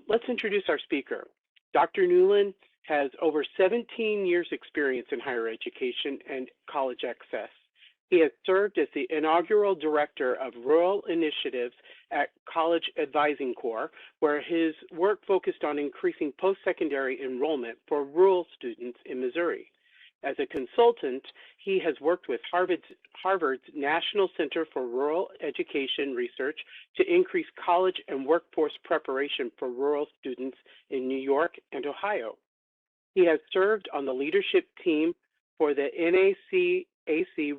Let's introduce our speaker. Dr. Newlin has over 17 years experience in higher education and college access. He has served as the inaugural director of rural initiatives at College Advising Corps, where his work focused on increasing post-secondary enrollment for rural students in Missouri. As a consultant, he has worked with Harvard's National Center for Rural Education Research to increase college and workforce preparation for rural students in New York and Ohio. He has served on the leadership team for the NACAC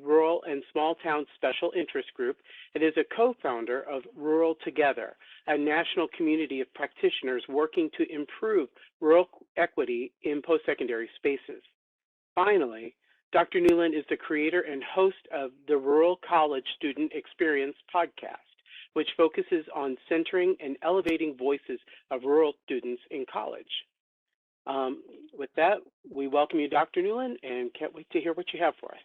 Rural and Small Town Special Interest Group and is a co-founder of Rural Together, a national community of practitioners working to improve rural equity in post-secondary spaces. Finally, Dr. Newlin is the creator and host of the Rural College Student Experience podcast, which focuses on centering and elevating voices of rural students in college. With that, we welcome you, Dr. Newlin, and can't wait to hear what you have for us.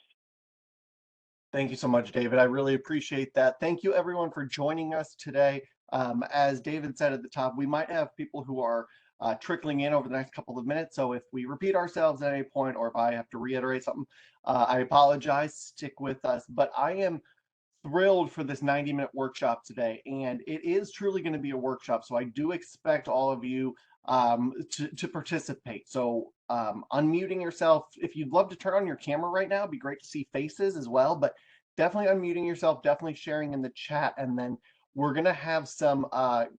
Thank you so much, David. I really appreciate that. Thank you, everyone, for joining us today. As David said at the top, we might have people who are trickling in over the next couple of minutes. So if we repeat ourselves at any point, or if I have to reiterate something, I apologize. Stick with us. But I am thrilled for this 90-minute workshop today, and it is truly going to be a workshop. So I do expect all of you to participate. So unmuting yourself, if you'd love to turn on your camera right now, it'd be great to see faces as well, but definitely unmuting yourself, definitely sharing in the chat, and then we're going to have some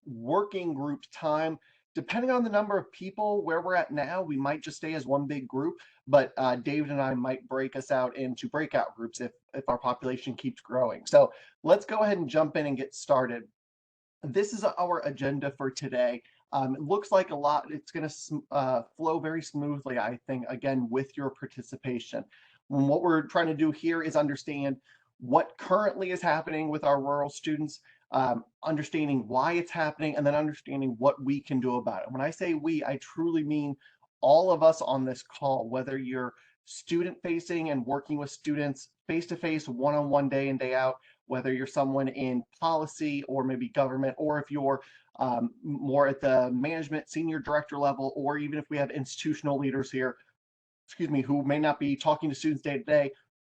working group time. Depending on the number of people where we're at now, we might just stay as one big group, but David and I might break us out into breakout groups if our population keeps growing. So let's go ahead and jump in and get started. This is our agenda for today. It looks like a lot. It's going to flow very smoothly, I think, again, with your participation. And what we're trying to do here is understand what currently is happening with our rural students, understanding why it's happening, and then understanding what we can do about it. When I say we, I truly mean all of us on this call, whether you're student facing and working with students face-to-face, one-on-one, day in, day out, whether you're someone in policy or maybe government, or if you're more at the management senior director level, or even if we have institutional leaders here, who may not be talking to students day to day,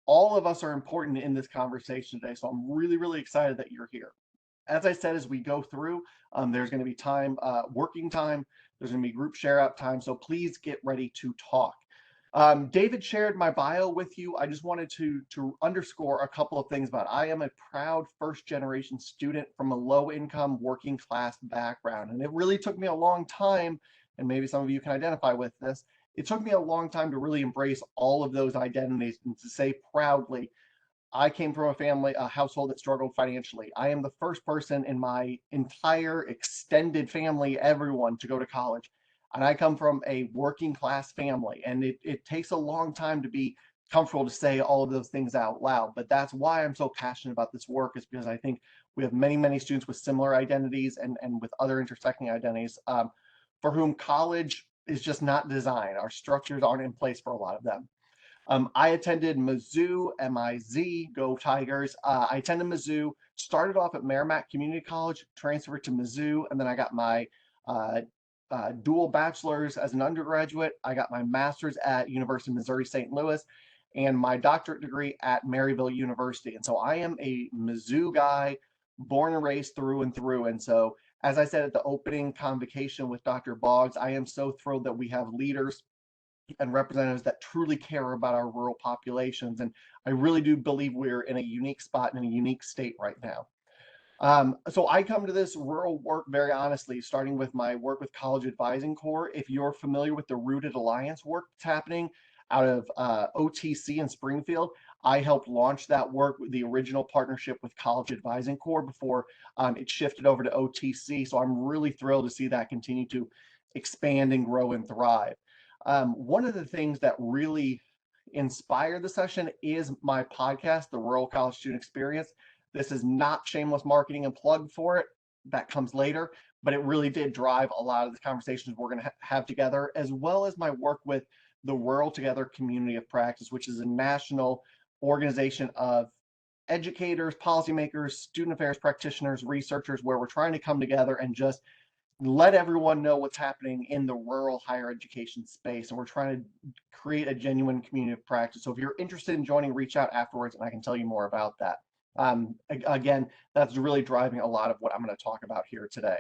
all of us are important in this conversation today. So I'm really, really excited that you're here. As I said, as we go through, there's going to be time, working time, there's going to be group share out time, so please get ready to talk. David shared my bio with you. I just wanted to underscore a couple of things about it. I am a proud first-generation student from a low-income working class background, and it really took me a long time, and maybe some of you can identify with this, it took me a long time to really embrace all of those identities and to say proudly, I came from a household that struggled financially. I am the first person in my entire extended family, everyone, to go to college. And I come from a working class family. And it takes a long time to be comfortable to say all of those things out loud. But that's why I'm so passionate about this work, is because I think we have many, many students with similar identities and with other intersecting identities for whom college is just not designed. Our structures aren't in place for a lot of them. I attended Mizzou, M-I-Z, go Tigers. I attended Mizzou, started off at Merrimack Community College, transferred to Mizzou, and then I got my dual bachelor's as an undergraduate. I got my master's at University of Missouri St. Louis and my doctorate degree at Maryville University. And so I am a Mizzou guy, born and raised through and through. And so, as I said at the opening convocation with Dr. Boggs, I am so thrilled that we have leaders and representatives that truly care about our rural populations. And I really do believe we're in a unique spot in a unique state right now. So I come to this rural work very honestly, starting with my work with College Advising Corps. If you're familiar with the Rooted Alliance work that's happening out of OTC in Springfield, I helped launch that work with the original partnership with College Advising Corps before it shifted over to OTC. So I'm really thrilled to see that continue to expand and grow and thrive. One of the things that really inspired the session is my podcast, the Rural College Student Experience. This is not shameless marketing and plug for it. That comes later, but it really did drive a lot of the conversations we're going to have together, as well as my work with the Rural Together Community of Practice, which is a national organization of educators, policymakers, student affairs practitioners, researchers, where we're trying to come together and just let everyone know what's happening in the rural higher education space. And we're trying to create a genuine community of practice. So if you're interested in joining, reach out afterwards and I can tell you more about that. Again, that's really driving a lot of what I'm going to talk about here today.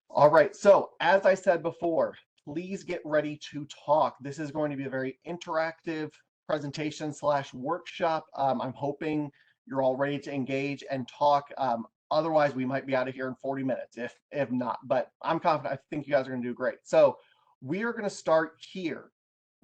All right, so as I said before, please get ready to talk. This is going to be a very interactive presentation slash workshop. I'm hoping you're all ready to engage and talk. Otherwise, we might be out of here in 40 minutes, if not. But I'm confident. I think you guys are going to do great. So we are going to start here.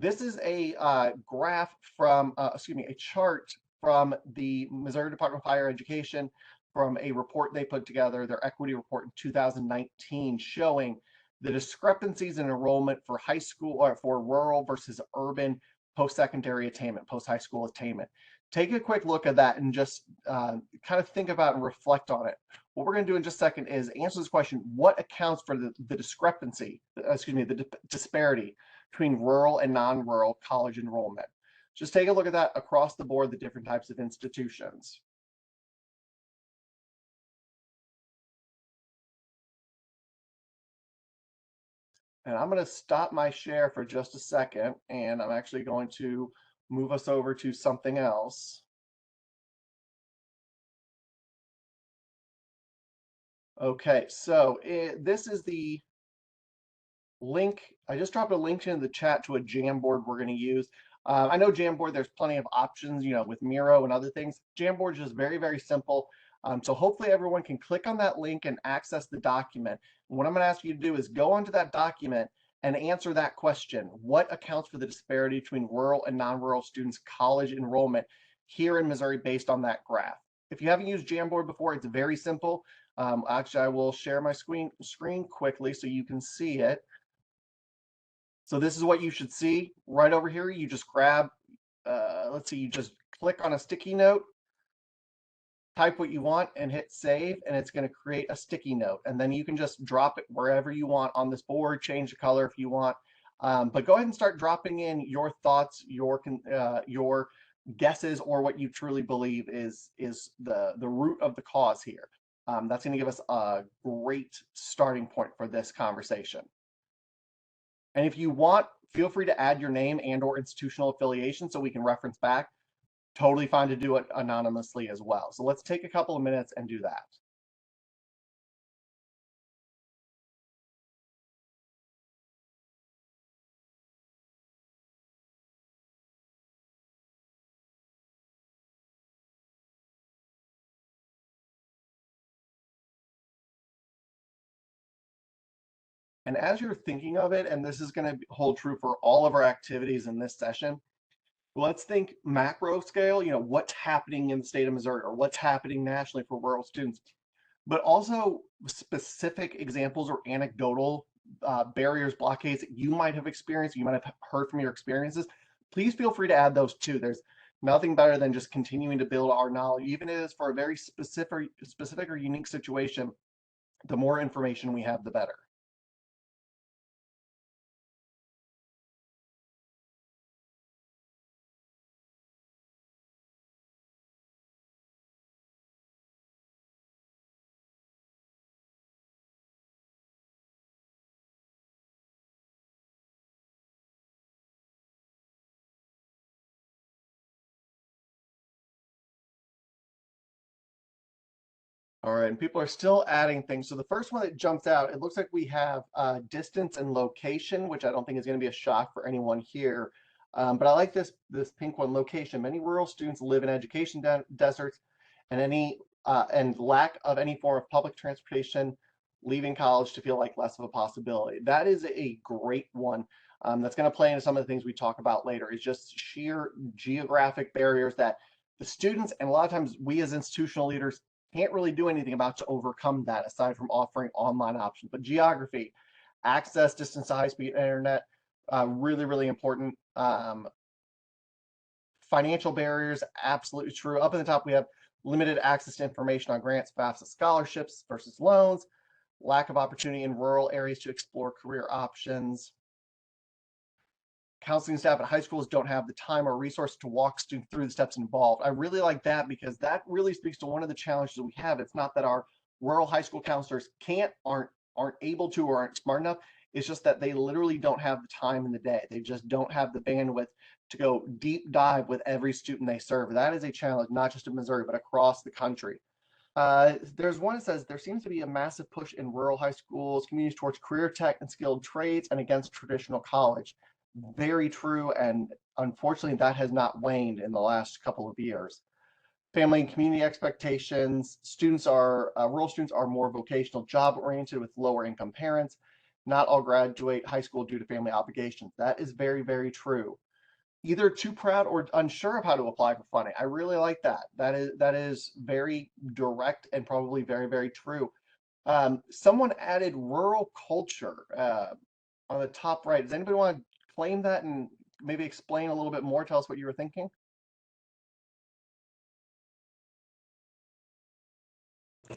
This is a graph from, a chart from the Missouri Department of Higher Education from a report they put together, their equity report in 2019, showing the discrepancies in enrollment for high school or for rural versus urban post-secondary attainment, post-high school attainment. Take a quick look at that and just kind of think about and reflect on it. What we're going to do in just a second is answer this question: what accounts for the discrepancy, the disparity between rural and non-rural college enrollment? Just take a look at that across the board, the different types of institutions. And I'm going to stop my share for just a second, and I'm actually going to move us over to something else. Okay, so this is the link. I just dropped a link in the chat to a Jamboard we're going to use. I know Jamboard, there's plenty of options, with Miro and other things. Jamboard is just very, very simple. So hopefully everyone can click on that link and access the document. And what I'm going to ask you to do is go onto that document and answer that question: what accounts for the disparity between rural and non-rural students' college enrollment here in Missouri based on that graph? If you haven't used Jamboard before, it's very simple. Actually, I will share my screen quickly so you can see it. So this is what you should see right over here. You just grab, let's see, you just click on a sticky note, type what you want and hit save, and it's going to create a sticky note. And then you can just drop it wherever you want on this board, change the color if you want. But go ahead and start dropping in your thoughts, your guesses, or what you truly believe is the root of the cause here. That's going to give us a great starting point for this conversation. And if you want, feel free to add your name and or institutional affiliation so we can reference back. Totally fine to do it anonymously as well. So let's take a couple of minutes and do that. And as you're thinking of it, and this is going to hold true for all of our activities in this session, let's think macro scale, what's happening in the state of Missouri or what's happening nationally for rural students, but also specific examples or anecdotal barriers, blockades that you might have experienced, you might have heard from your experiences. Please feel free to add those too. There's nothing better than just continuing to build our knowledge, even if it is for a very specific or unique situation. The more information we have, the better. All right, and people are still adding things. So the first one that jumps out, it looks like we have distance and location, which I don't think is going to be a shock for anyone here. But I like this pink one, location. Many rural students live in education deserts, and lack of any form of public transportation, leaving college to feel like less of a possibility. That is a great one. That's going to play into some of the things we talk about later. Is just sheer geographic barriers that the students and a lot of times we as institutional leaders can't really do anything about to overcome that aside from offering online options. But geography, access, distance to high-speed internet, really, really important. Financial barriers, absolutely true. Up at the top, we have limited access to information on grants, FAFSA scholarships versus loans, lack of opportunity in rural areas to explore career options. Counseling staff at high schools don't have the time or resource to walk students through the steps involved. I really like that because that really speaks to one of the challenges that we have. It's not that our rural high school counselors aren't aren't able to or aren't smart enough. It's just that they literally don't have the time in the day. They just don't have the bandwidth to go deep dive with every student they serve. That is a challenge, not just in Missouri, but across the country. There's one that says there seems to be a massive push in rural high schools, communities towards career tech and skilled trades and against traditional college. Very true. And unfortunately, that has not waned in the last couple of years. Family and community expectations. Rural students are more vocational job oriented with lower income parents. Not all graduate high school due to family obligations. That is very, very true. Either too proud or unsure of how to apply for funding. I really like that. That is very direct and probably very, very true. Someone added rural culture on the top right. Does anybody want to claim that and maybe explain a little bit more? Tell us what you were thinking.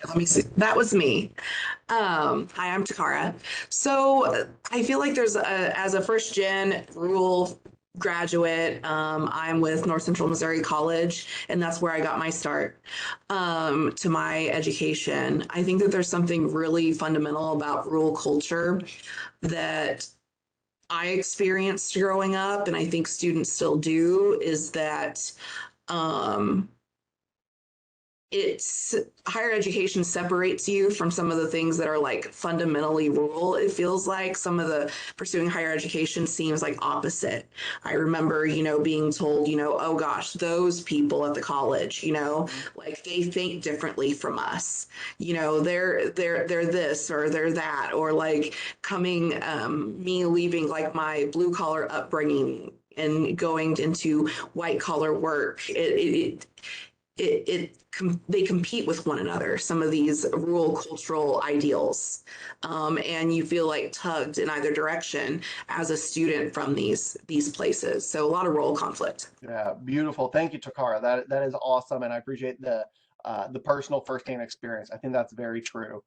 Let me see. That was me. Hi, I'm Takara. So I feel like as a first gen rural graduate, I'm with North Central Missouri College, and that's where I got my start to my education. I think that there's something really fundamental about rural culture that I experienced growing up, and I think students still do, is that um, it's higher education separates you from some of the things that are like fundamentally rural. It feels like some of the pursuing higher education seems like opposite. I remember, being told, oh gosh, those people at the college, like they think differently from us. They're this or they're that, or like me leaving like my blue collar upbringing and going into white collar work. They compete with one another, some of these rural cultural ideals, and you feel like tugged in either direction as a student from these places. So a lot of role conflict. Yeah, beautiful. Thank you, Takara. That is awesome, and I appreciate the personal firsthand experience. I think that's very true.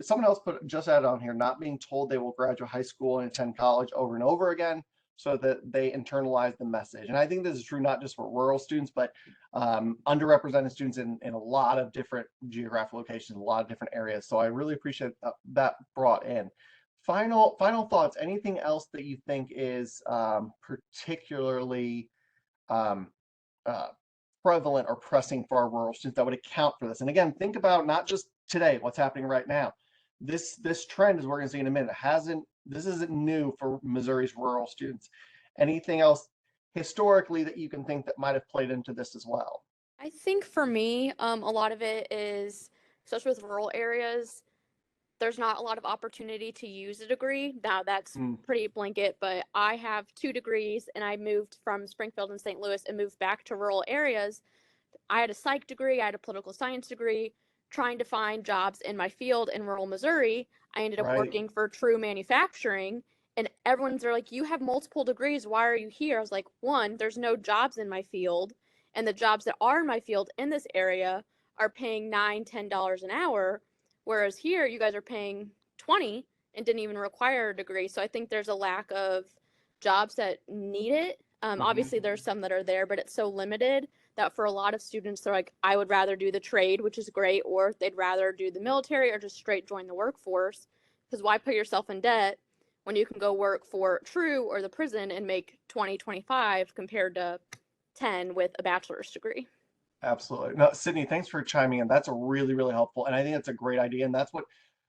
Someone else just added on here, not being told they will graduate high school and attend college over and over again, so that they internalize the message. And I think this is true not just for rural students, but underrepresented students in a lot of different geographic locations, a lot of different areas. So I really appreciate that brought in. Final thoughts. Anything else that you think is particularly um, uh, prevalent or pressing for our rural students that would account for this? And again, think about not just today, what's happening right now. This trend, as we're going to see in a minute, this isn't new for Missouri's rural students. Anything else historically that you can think that might have played into this as well? I think for me, a lot of it is, especially with rural areas, there's not a lot of opportunity to use a degree. Now, that's Mm, pretty blanket, but I have 2 degrees and I moved from Springfield and St. Louis and moved back to rural areas. I had a psych degree, I had a political science degree. Trying to find jobs in my field in rural Missouri, I ended up right. working for True Manufacturing. And everyone's there like, you have multiple degrees. Why are you here? I was like, one, there's no jobs in my field. And the jobs that are in my field in this area are paying $9, $10 an hour. Whereas here, you guys are paying 20 and didn't even require a degree. So I think there's a lack of jobs that need it. Hmm. Obviously, there's some that are there, but it's so limited that for a lot of students, they're like, I would rather do the trade, which is great, or they'd rather do the military or just straight join the workforce. Because why put yourself in debt when you can go work for True or the prison and make 20, 25 compared to 10 with a bachelor's degree? Absolutely. No, Sydney, thanks for chiming in. That's a really, really helpful. And I think that's a great idea. And that's what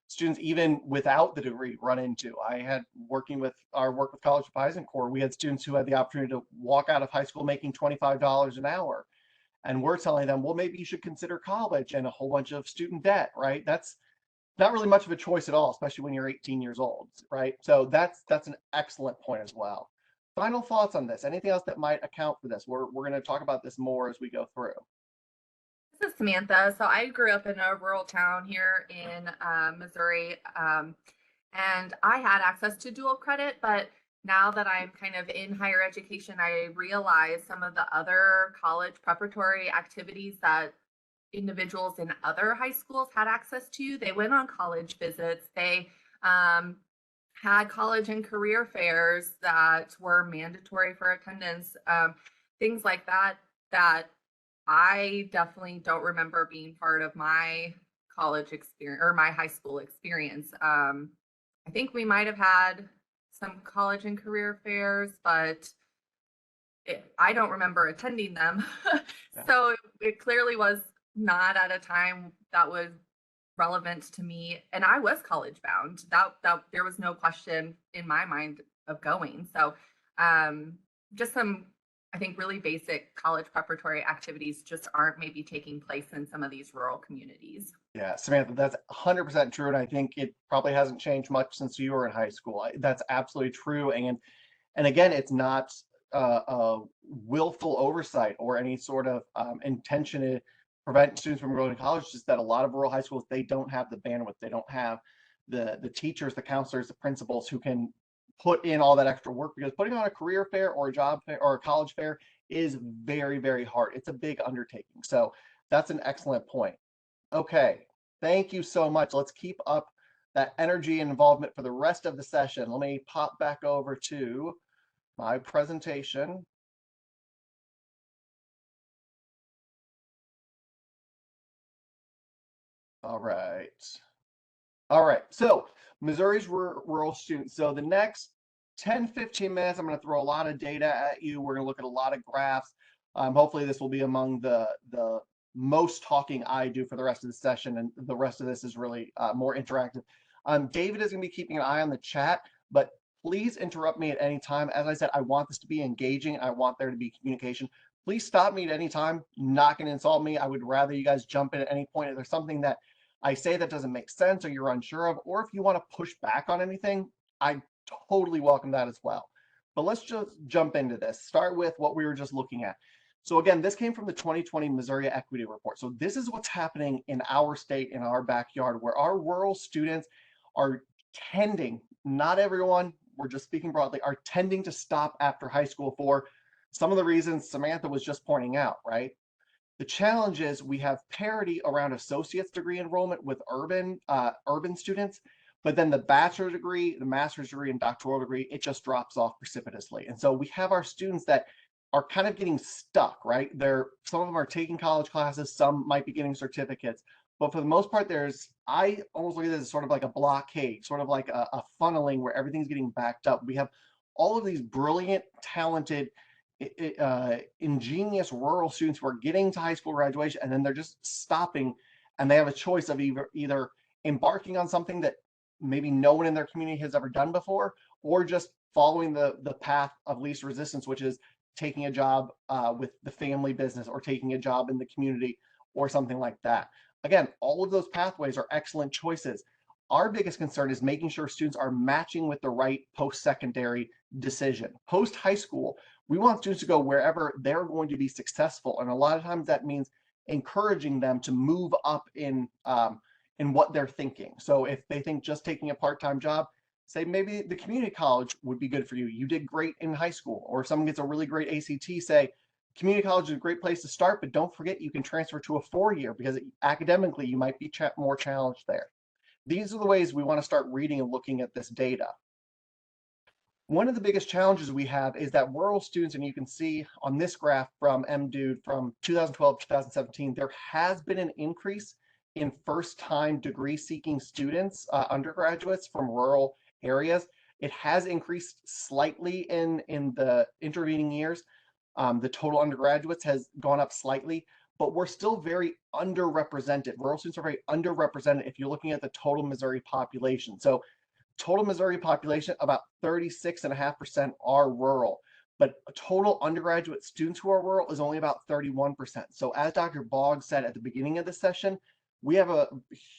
students, even without the degree, run into. I had working with our work with College of Pison Corps, we had students who had the opportunity to walk out of high school making $25 an hour. And we're telling them, well, maybe you should consider college and a whole bunch of student debt, right? That's not really much of a choice at all, especially when you're 18 years old, right? So that's an excellent point as well. Final thoughts on this? Anything else that might account for this? We're going to talk about this more as we go through. This is Samantha. So I grew up in a rural town here in Missouri, and I had access to dual credit. But now that I'm kind of in higher education, I realize some of the other college preparatory activities that individuals in other high schools had access to. They went on college visits. They had college and career fairs that were mandatory for attendance, things like that, that I definitely don't remember being part of my college experience or my high school experience. I think we might have had some college and career fairs, but I don't remember attending them. Yeah. So it clearly was not at a time that was relevant to me, and I was college bound. That there was no question in my mind of going. So just some, I think, really basic college preparatory activities just aren't maybe taking place in some of these rural communities. Yeah, Samantha, that's 100% true, and I think it probably hasn't changed much since you were in high school. That's absolutely true, and again, it's not a willful oversight or any sort of intention to prevent students from going to college. Just that a lot of rural high schools, they don't have the bandwidth, they don't have the teachers, the counselors, the principals who can put in all that extra work, because putting on a career fair or a job fair or a college fair is very, very hard. It's a big undertaking. So that's an excellent point. Okay, thank you so much. Let's keep up that energy and involvement for the rest of the session. Let me pop back over to my presentation. All right. All right, so Missouri's rural students. So the next 10, 15 minutes, I'm going to throw a lot of data at you. We're going to look at a lot of graphs. Hopefully this will be among the most talking I do for the rest of the session, and the rest of this is really more interactive. David is going to be keeping an eye on the chat, but please interrupt me at any time. As I said, I want this to be engaging. I want there to be communication. Please stop me at any time. Not going to insult me. I would rather you guys jump in at any point. If there's something that I say that doesn't make sense or you're unsure of, or if you want to push back on anything, I totally welcome that as well. But let's just jump into this. Start with what we were just looking at. So again, this came from the 2020 Missouri Equity Report. So this is what's happening in our state, in our backyard, where our rural students are tending, not everyone, we're just speaking broadly, are tending to stop after high school for some of the reasons Samantha was just pointing out, right? The challenge is we have parity around associate's degree enrollment with urban students, but then the bachelor's degree, the master's degree, and doctoral degree, it just drops off precipitously. And so we have our students that are kind of getting stuck, right? Some of them are taking college classes, some might be getting certificates, but for the most part, I almost look at this as sort of like a blockade, sort of like a funneling where everything's getting backed up. We have all of these brilliant, talented, ingenious rural students who are getting to high school graduation, and then they're just stopping, and they have a choice of either embarking on something that maybe no one in their community has ever done before, or just following the path of least resistance, which is taking a job with the family business or taking a job in the community or something like that. Again, all of those pathways are excellent choices. Our biggest concern is making sure students are matching with the right post-secondary decision. Post-high school, we want students to go wherever they're going to be successful. And a lot of times that means encouraging them to move up in what they're thinking. So if they think just taking a part-time job, say maybe the community college would be good for you. You did great in high school. Or if someone gets a really great ACT, say community college is a great place to start, but don't forget you can transfer to a 4-year because academically you might be more challenged there. These are the ways we want to start reading and looking at this data. One of the biggest challenges we have is that rural students, and you can see on this graph from MDUDE from 2012 to 2017, there has been an increase in first-time degree-seeking students, undergraduates from rural areas. It has increased slightly in the intervening years. The total undergraduates has gone up slightly, but we're still very underrepresented. Rural students are very underrepresented if you're looking at the total Missouri population. So total Missouri population, about 36.5% are rural, but total undergraduate students who are rural is only about 31%. So as Dr. Boggs said at the beginning of the session, we have a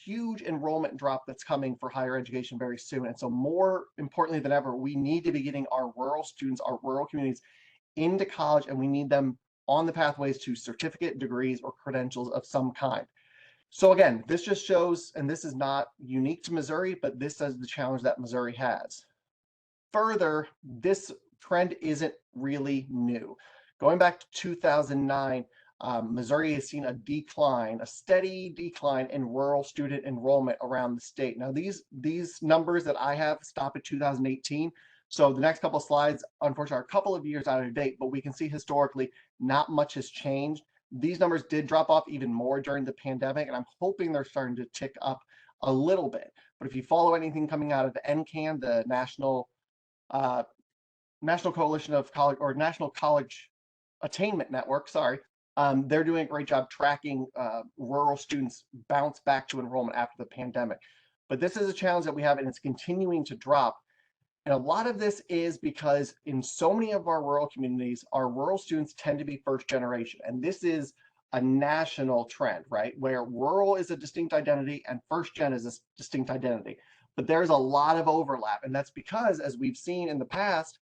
huge enrollment drop that's coming for higher education very soon. And so more importantly than ever, we need to be getting our rural students, our rural communities into college, and we need them on the pathways to certificate, degrees, or credentials of some kind. So again, this just shows, and this is not unique to Missouri, but this is the challenge that Missouri has. Further, this trend isn't really new. Going back to 2009, Missouri has seen a decline, a steady decline in rural student enrollment around the state. Now, these numbers that I have stop at 2018. So the next couple of slides, unfortunately, are a couple of years out of date, but we can see historically not much has changed. These numbers did drop off even more during the pandemic, and I'm hoping they're starting to tick up a little bit. But if you follow anything coming out of NCAN, the National Coalition of College, or National College Attainment Network, sorry, they're doing a great job tracking rural students bounce back to enrollment after the pandemic. But this is a challenge that we have, and it's continuing to drop. And a lot of this is because in so many of our rural communities, our rural students tend to be first generation. And this is a national trend, right? Where rural is a distinct identity and first gen is a distinct identity. But there's a lot of overlap. And that's because, as we've seen in the past,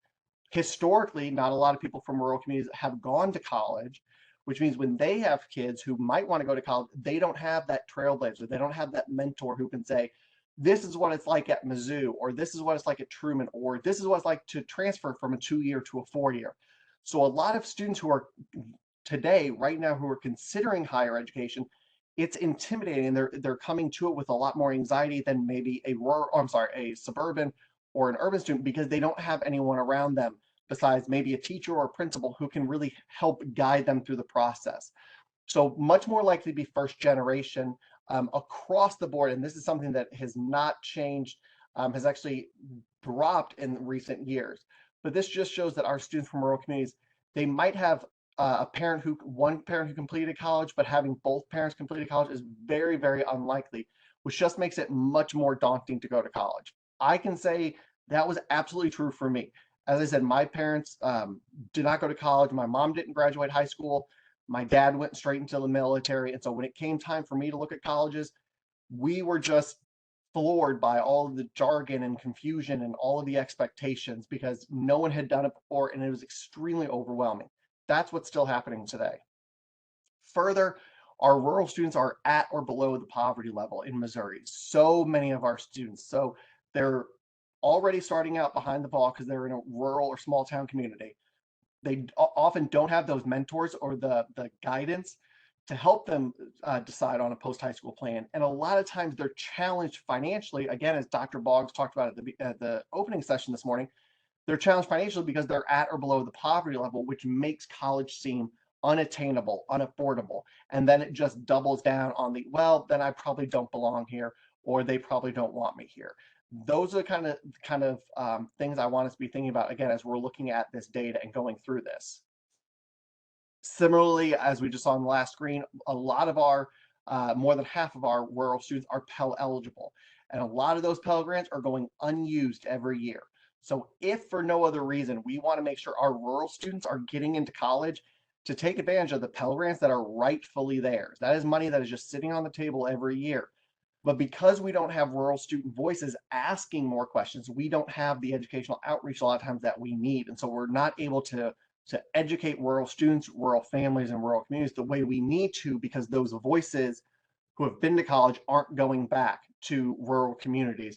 historically, not a lot of people from rural communities have gone to college, which means when they have kids who might want to go to college, they don't have that trailblazer. They don't have that mentor who can say, this is what it's like at Mizzou, or this is what it's like at Truman, or this is what it's like to transfer from a 2-year to a 4-year. So a lot of students who are today, right now, who are considering higher education, it's intimidating. They're coming to it with a lot more anxiety than maybe a suburban or an urban student, because they don't have anyone around them besides maybe a teacher or a principal who can really help guide them through the process. So much more likely to be first generation across the board. And this is something that has not changed, has actually dropped in recent years. But this just shows that our students from rural communities, they might have one parent who completed college, but having both parents completed college is very, very unlikely, which just makes it much more daunting to go to college. I can say that was absolutely true for me. As I said, my parents did not go to college. My mom didn't graduate high school. My dad went straight into the military. And so when it came time for me to look at colleges, we were just floored by all of the jargon and confusion and all of the expectations, because no one had done it before, and it was extremely overwhelming. That's what's still happening today. Further, our rural students are at or below the poverty level in Missouri. So many of our students, so they're already starting out behind the ball because they're in a rural or small town community. They often don't have those mentors or the guidance to help them decide on a post-high school plan. And a lot of times they're challenged financially. Again, as Dr. Boggs talked about at the opening session this morning, they're challenged financially because they're at or below the poverty level, which makes college seem unattainable, unaffordable. And then it just doubles down on the, well, then I probably don't belong here, or they probably don't want me here. Those are the kind of things I want us to be thinking about, again, as we're looking at this data and going through this. Similarly, as we just saw on the last screen, a lot of our, more than half of our rural students are Pell eligible. And a lot of those Pell grants are going unused every year. So if for no other reason, we want to make sure our rural students are getting into college, to take advantage of the Pell grants that are rightfully theirs. That is money that is just sitting on the table every year. But because we don't have rural student voices asking more questions, we don't have the educational outreach a lot of times that we need. And so we're not able to educate rural students, rural families, and rural communities the way we need to, because those voices who have been to college aren't going back to rural communities,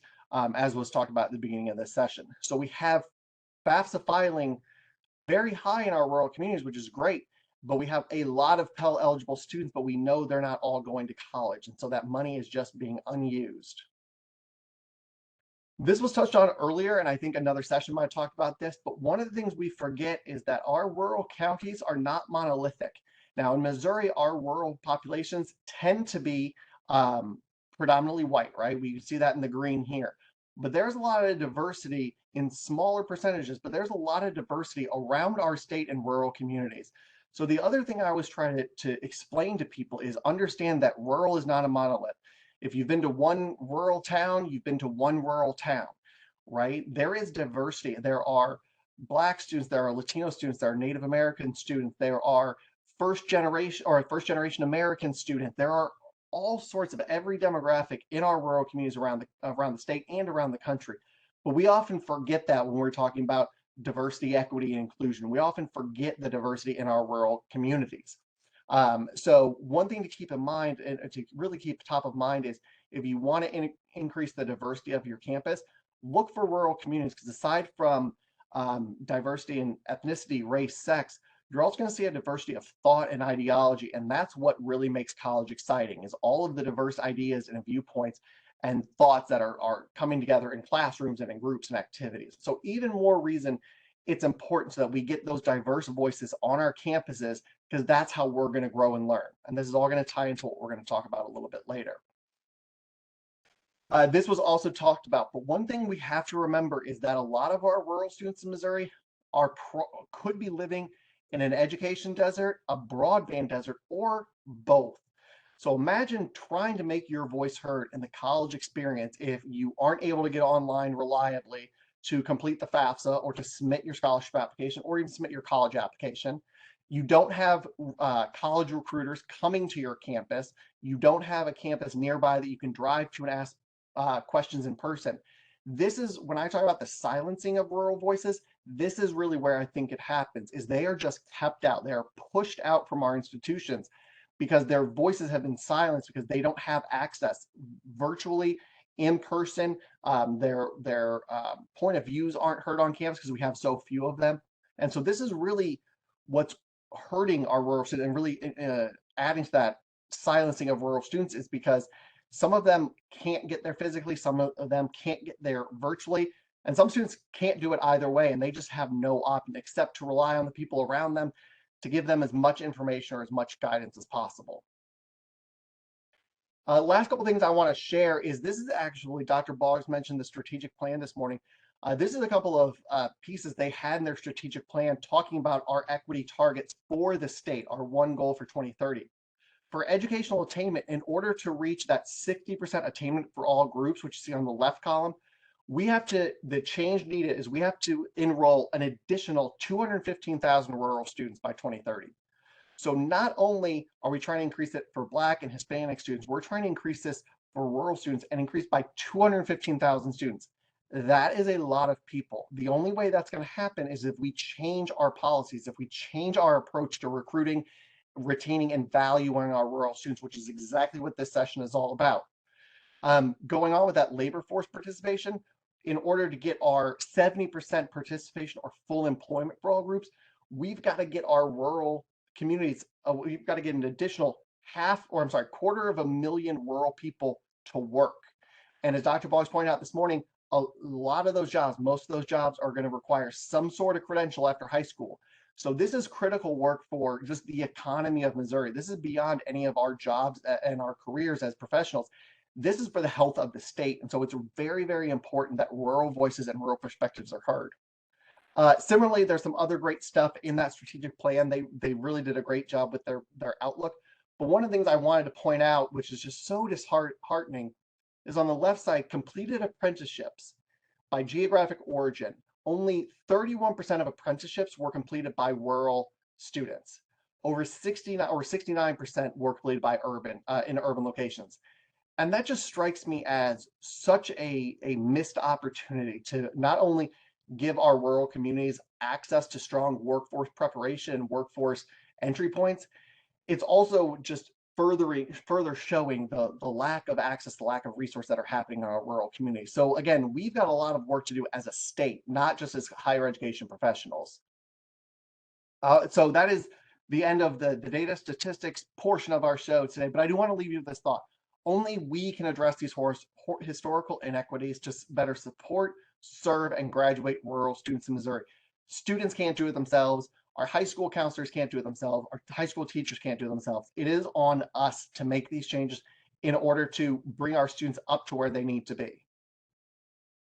as was talked about at the beginning of this session. So we have FAFSA filing very high in our rural communities, which is great, but we have a lot of Pell eligible students, but we know they're not all going to college. And so that money is just being unused. This was touched on earlier, and I think another session might have talked about this, but one of the things we forget is that our rural counties are not monolithic. Now in Missouri, our rural populations tend to be predominantly white, right? We see that in the green here. But there's a lot of diversity in smaller percentages, but there's a lot of diversity around our state and rural communities. So the other thing I always try to explain to people is understand that rural is not a monolith. If you've been to one rural town, you've been to one rural town, right? There is diversity. There are Black students, there are Latino students, there are Native American students, there are first generation American students. There are all sorts of every demographic in our rural communities around the state and around the country. But we often forget that when we're talking about diversity, equity, and inclusion. We often forget the diversity in our rural communities. So one thing to keep in mind, and to really keep top of mind, is if you want to increase the diversity of your campus, look for rural communities, because aside from diversity in ethnicity, race, sex, you're also going to see a diversity of thought and ideology. And that's what really makes college exciting, is all of the diverse ideas and viewpoints and thoughts that are coming together in classrooms and in groups and activities. So even more reason it's important so that we get those diverse voices on our campuses, because that's how we're going to grow and learn. And this is all going to tie into what we're going to talk about a little bit later. This was also talked about, but one thing we have to remember is that a lot of our rural students in Missouri could be living in an education desert, a broadband desert, or both. So imagine trying to make your voice heard in the college experience if you aren't able to get online reliably to complete the FAFSA or to submit your scholarship application or even submit your college application. You don't have college recruiters coming to your campus. You don't have a campus nearby that you can drive to and ask questions in person. This is, when I talk about the silencing of rural voices, this is really where I think it happens, is they are just kept out. They are pushed out from our institutions because their voices have been silenced because they don't have access virtually, in person. Their point of views aren't heard on campus because we have so few of them. And so this is really what's hurting our rural students and really adding to that silencing of rural students, is because some of them can't get there physically, some of them can't get there virtually, and some students can't do it either way, and they just have no option except to rely on the people around them to give them as much information or as much guidance as possible. Last couple things I want to share is, this is actually, Dr. Boggs mentioned the strategic plan this morning. This is a couple of pieces they had in their strategic plan talking about our equity targets for the state, our one goal for 2030. For educational attainment, in order to reach that 60% attainment for all groups, which you see on the left column, the change needed is we have to enroll an additional 215,000 rural students by 2030. So not only are we trying to increase it for Black and Hispanic students, we're trying to increase this for rural students and increase by 215,000 students. That is a lot of people. The only way that's going to happen is if we change our policies, if we change our approach to recruiting, retaining, and valuing our rural students, which is exactly what this session is all about. Going on with that labor force participation, in order to get our 70% participation or full employment for all groups, we've got to get our rural communities, we've got to get an additional 250,000 rural people to work. And as Dr. Boggs pointed out this morning, a lot of those jobs, most of those jobs are going to require some sort of credential after high school. So this is critical work for just the economy of Missouri. This is beyond any of our jobs and our careers as professionals. This is for the health of the state. And so it's very, very important that rural voices and rural perspectives are heard. Similarly, there's some other great stuff in that strategic plan. They really did a great job with their outlook. But one of the things I wanted to point out, which is just so disheartening, is on the left side, completed apprenticeships by geographic origin. Only 31% of apprenticeships were completed by rural students. Over 69% were completed by in urban locations. And that just strikes me as such a missed opportunity to not only give our rural communities access to strong workforce preparation, workforce entry points, it's also just further showing the lack of access, the lack of resource that are happening in our rural communities. So again, we've got a lot of work to do as a state, not just as higher education professionals. So that is the end of the data statistics portion of our show today, but I do want to leave you with this thought. Only we can address these historical inequities to better support, serve, and graduate rural students in Missouri. Students can't do it themselves. Our high school counselors can't do it themselves. Our high school teachers can't do it themselves. It is on us to make these changes in order to bring our students up to where they need to be.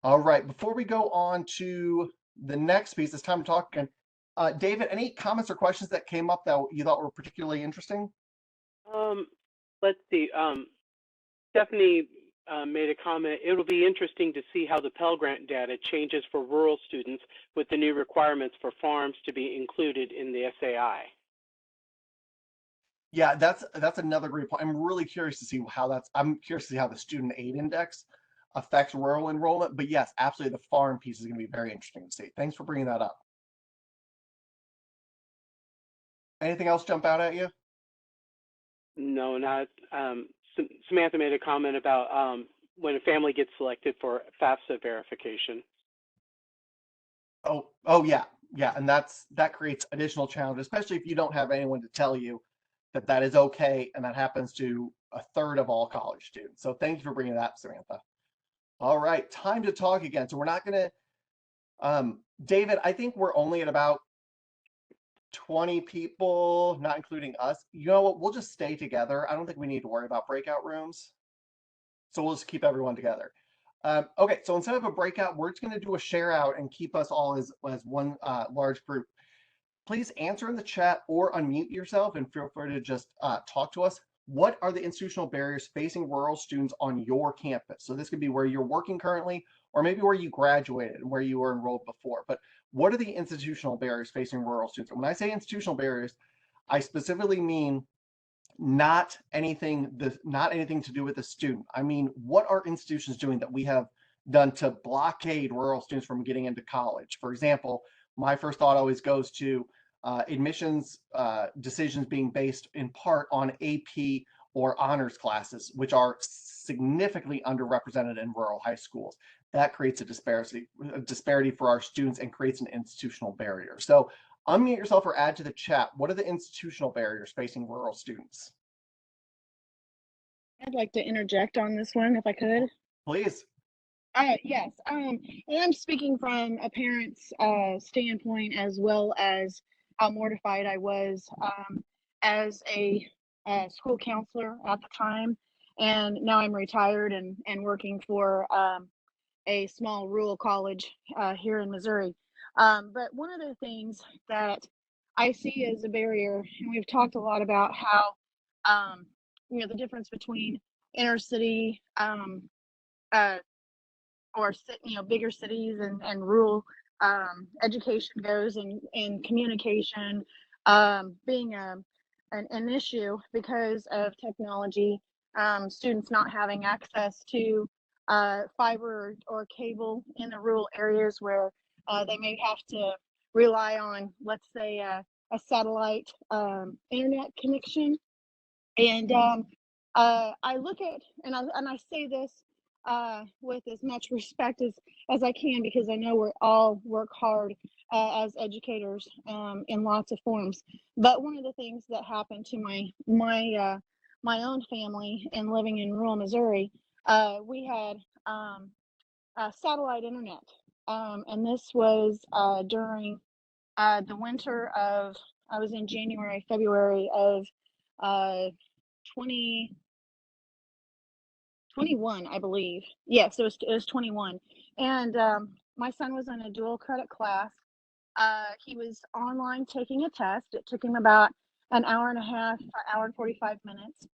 All right, before we go on to the next piece, it's time to talk again. David, any comments or questions that came up that you thought were particularly interesting? Let's see. Stephanie made a comment. It'll be interesting to see how the Pell Grant data changes for rural students with the new requirements for farms to be included in the SAI. Yeah, that's another great point. I'm really curious to see I'm curious to see how the student aid index affects rural enrollment. But yes, absolutely, the farm piece is going to be very interesting to see. Thanks for bringing that up. Anything else jump out at you? No, not. Samantha made a comment about when a family gets selected for FAFSA verification. Oh yeah, and that creates additional challenges, especially if you don't have anyone to tell you that is okay, and that happens to a third of all college students. So thank you for bringing that up, Samantha. All right, time to talk again. So we're not going David, I think we're only at about 20 people, not including us. You know what? We'll just stay together. I don't think we need to worry about breakout rooms. So we'll just keep everyone together. Okay, so instead of a breakout, we're just going to do a share out and keep us all as one large group. Please answer in the chat or unmute yourself and feel free to just talk to us. What are the institutional barriers facing rural students on your campus? So this could be where you're working currently, or maybe where you graduated and where you were enrolled before. But what are the institutional barriers facing rural students? And when I say institutional barriers, I specifically mean not anything to do with the student. I mean, what are institutions doing that we have done to blockade rural students from getting into college? For example, my first thought always goes to admissions decisions being based in part on AP or honors classes, which are significantly underrepresented in rural high schools. That creates a disparity for our students and creates an institutional barrier. So unmute yourself or add to the chat. What are the institutional barriers facing rural students? I'd like to interject on this one if I could. Please. Yes, and I'm speaking from a parent's standpoint, as well as how mortified I was as a school counselor at the time. And now I'm retired and working for a small rural college here in Missouri. But one of the things that I see as a barrier, and we've talked a lot about how, the difference between inner city or bigger cities and rural education goes, and communication being an issue because of technology, students not having access to fiber or cable in the rural areas where they may have to rely on, let's say, a satellite internet connection. And I look at, and I say this with as much respect as I can, because I know we all work hard as educators in lots of forms. But one of the things that happened to my own family in living in rural Missouri, we had satellite internet, and this was during the winter of, I was in January, February of 2021, I believe. Yes, it was 21. And my son was in a dual credit class. He was online taking a test. It took him about an hour and a half, an hour and 45 minutes.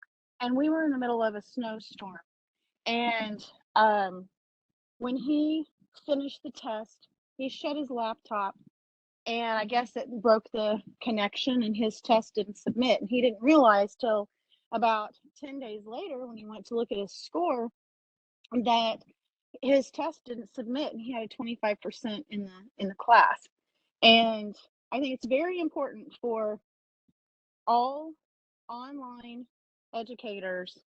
And we were in the middle of a snowstorm. And when he finished the test, he shut his laptop, and I guess it broke the connection and his test didn't submit. And he didn't realize till about 10 days later, when he went to look at his score, that his test didn't submit and he had a 25% in the class. And I think it's very important for all online educators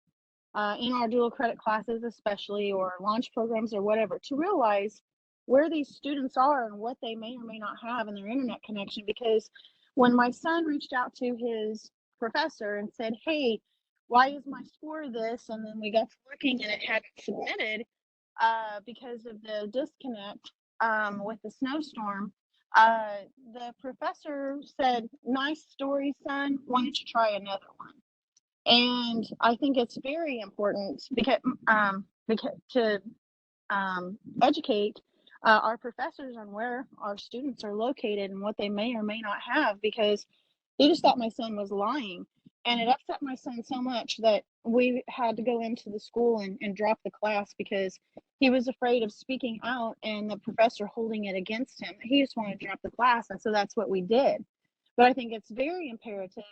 in our dual credit classes, especially, or launch programs or whatever, to realize where these students are and what they may or may not have in their internet connection. Because when my son reached out to his professor and said, hey, why is my score this? And then we got to looking and it hadn't submitted because of the disconnect with the snowstorm. The professor said, nice story, son. Why don't you try another one? And I think it's very important because to educate our professors on where our students are located and what they may or may not have, because he just thought my son was lying. And it upset my son so much that we had to go into the school and drop the class because he was afraid of speaking out and the professor holding it against him. He just wanted to drop the class, and so that's what we did. But I think it's very imperative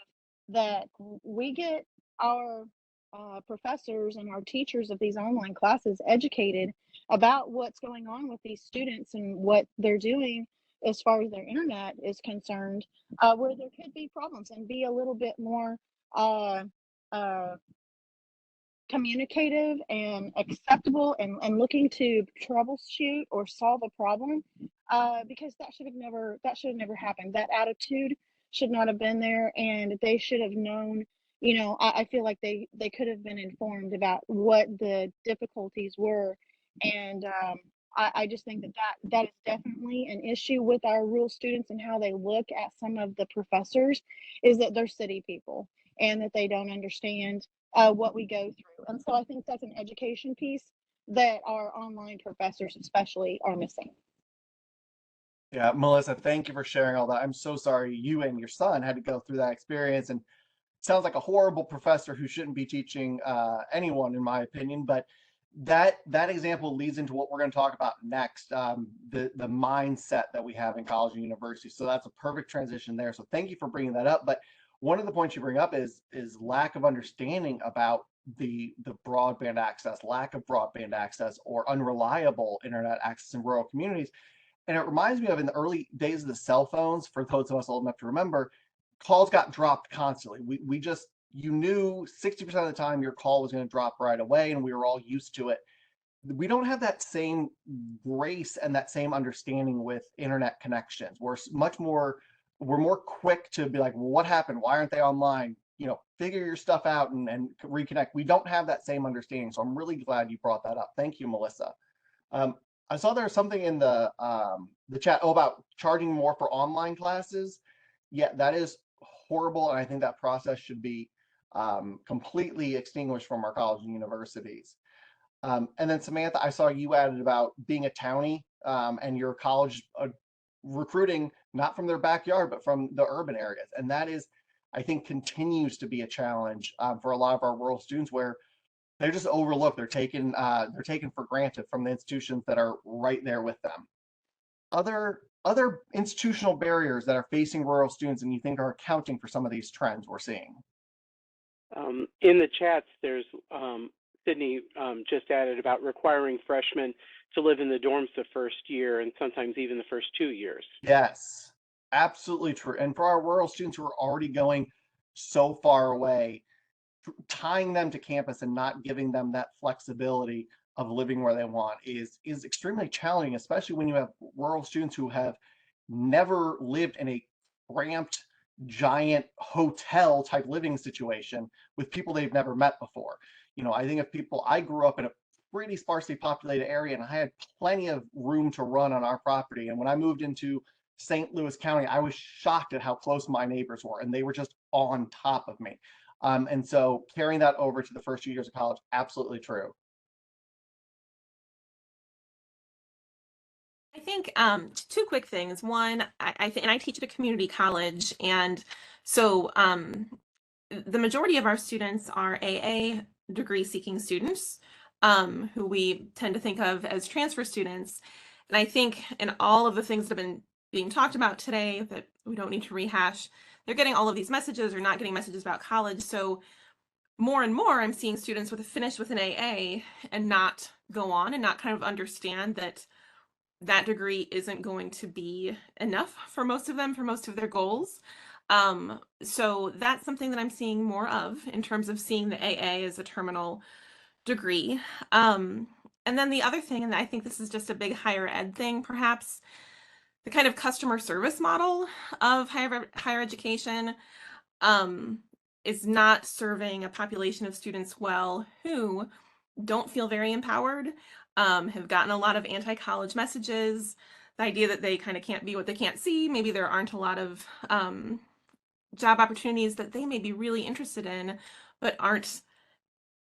that we get our professors and our teachers of these online classes educated about what's going on with these students and what they're doing as far as their internet is concerned, where there could be problems, and be a little bit more communicative and acceptable and looking to troubleshoot or solve a problem, because that should have never happened. That attitude should not have been there, and they should have known. I feel like they could have been informed about what the difficulties were, and I just think that is definitely an issue with our rural students and how they look at some of the professors, is that they're city people and that they don't understand what we go through. And so I think that's an education piece that our online professors especially are missing. Yeah, Melissa, thank you for sharing all that. I'm so sorry you and your son had to go through that experience, and sounds like a horrible professor who shouldn't be teaching anyone, in my opinion. But that example leads into what we're going to talk about next, the mindset that we have in college and university. So that's a perfect transition there. So thank you for bringing that up. But one of the points you bring up is lack of understanding about the broadband access, lack of broadband access, or unreliable internet access in rural communities. And it reminds me of in the early days of the cell phones, for those of us old enough to remember, calls got dropped constantly. We just, you knew 60% of the time your call was going to drop right away, and we were all used to it. We don't have that same grace and that same understanding with internet connections. We're more quick to be like, well, what happened? Why aren't they online? Figure your stuff out and reconnect. We don't have that same understanding. So I'm really glad you brought that up. Thank you, Melissa. I saw there was something in the chat about charging more for online classes. Yeah, that is horrible, and I think that process should be completely extinguished from our colleges and universities. And then Samantha, I saw you added about being a townie and your college recruiting not from their backyard but from the urban areas, and that is, I think, continues to be a challenge for a lot of our rural students, where they're just overlooked. They're taken for granted from the institutions that are right there with them. Other institutional barriers that are facing rural students and you think are accounting for some of these trends we're seeing? In the chats, there's Sydney just added about requiring freshmen to live in the dorms the first year and sometimes even the first 2 years. Yes, absolutely true. And for our rural students who are already going so far away, tying them to campus and not giving them that flexibility of living where they want is extremely challenging, especially when you have rural students who have never lived in a cramped, giant hotel type living situation with people they've never met before. I think of people, I grew up in a pretty sparsely populated area, and I had plenty of room to run on our property. And when I moved into St. Louis County, I was shocked at how close my neighbors were, and they were just on top of me. And so carrying that over to the first 2 years of college, absolutely true. I think two quick things. One, I think, and I teach at a community college, and so the majority of our students are AA degree seeking students, who we tend to think of as transfer students. And I think in all of the things that have been being talked about today that we don't need to rehash, they're getting all of these messages or not getting messages about college. So more and more I'm seeing students finish with an AA and not go on and not kind of understand that that degree isn't going to be enough for most of them, for most of their goals. So that's something that I'm seeing more of in terms of seeing the AA as a terminal degree. And then the other thing, and I think this is just a big higher ed thing, perhaps, the kind of customer service model of higher education is not serving a population of students well who don't feel very empowered, have gotten a lot of anti-college messages, the idea that they kind of can't be what they can't see. Maybe there aren't a lot of job opportunities that they may be really interested in, but aren't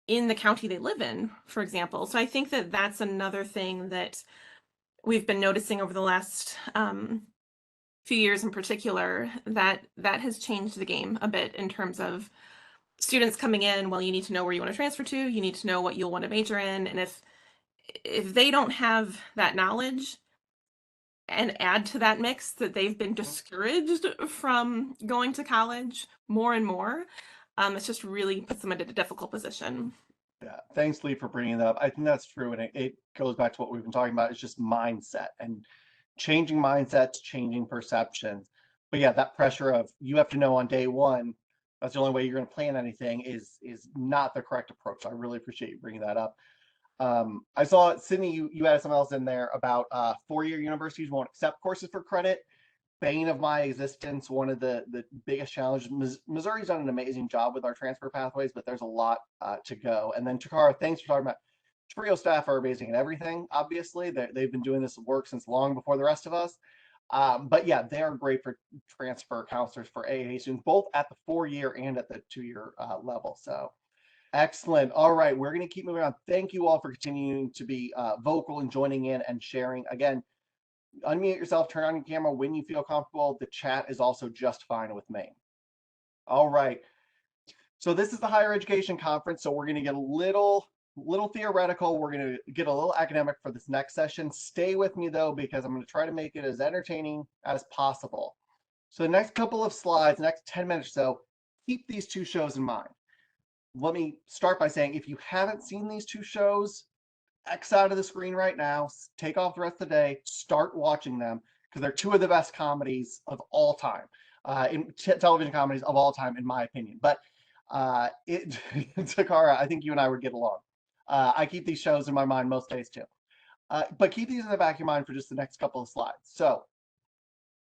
in the county they live in, for example. So I think that that's another thing that we've been noticing over the last few years in particular, that has changed the game a bit in terms of students coming in. Well, you need to know where you want to transfer to, you need to know what you'll want to major in, and if they don't have that knowledge and add to that mix that they've been discouraged from going to college more and more, it's just really puts them in a difficult position. Yeah, thanks, Lee, for bringing that up. I think that's true, and it goes back to what we've been talking about. It's just mindset and changing mindsets, changing perceptions. But yeah, that pressure of you have to know on day one, that's the only way you're going to plan anything, is not the correct approach. So I really appreciate you bringing that up. I saw, Sydney, you added something else in there about four-year universities won't accept courses for credit. Bane of my existence, one of the biggest challenges. Missouri's done an amazing job with our transfer pathways, but there's a lot to go. And then Takara, thanks for talking about Frio staff are amazing at everything, obviously. They've been doing this work since long before the rest of us. But yeah, they are great for transfer counselors for AAA students, both at the 4-year and at the 2-year level. So excellent. All right, we're going to keep moving on. Thank you all for continuing to be vocal and joining in and sharing. Again, unmute yourself, turn on your camera when you feel comfortable. The chat is also just fine with me. All right. So this is the higher education conference. So we're going to get a little theoretical. We're going to get a little academic for this next session. Stay with me though, because I'm going to try to make it as entertaining as possible. So the next couple of slides, next 10 minutes or so, keep these 2 shows in mind. Let me start by saying, if you haven't seen these 2 shows, X out of the screen right now, take off the rest of the day, start watching them, because they're 2 of the best comedies of all time, television comedies of all time, in my opinion. But Takara, I think you and I would get along. I keep these shows in my mind most days too. But keep these in the back of your mind for just the next couple of slides. So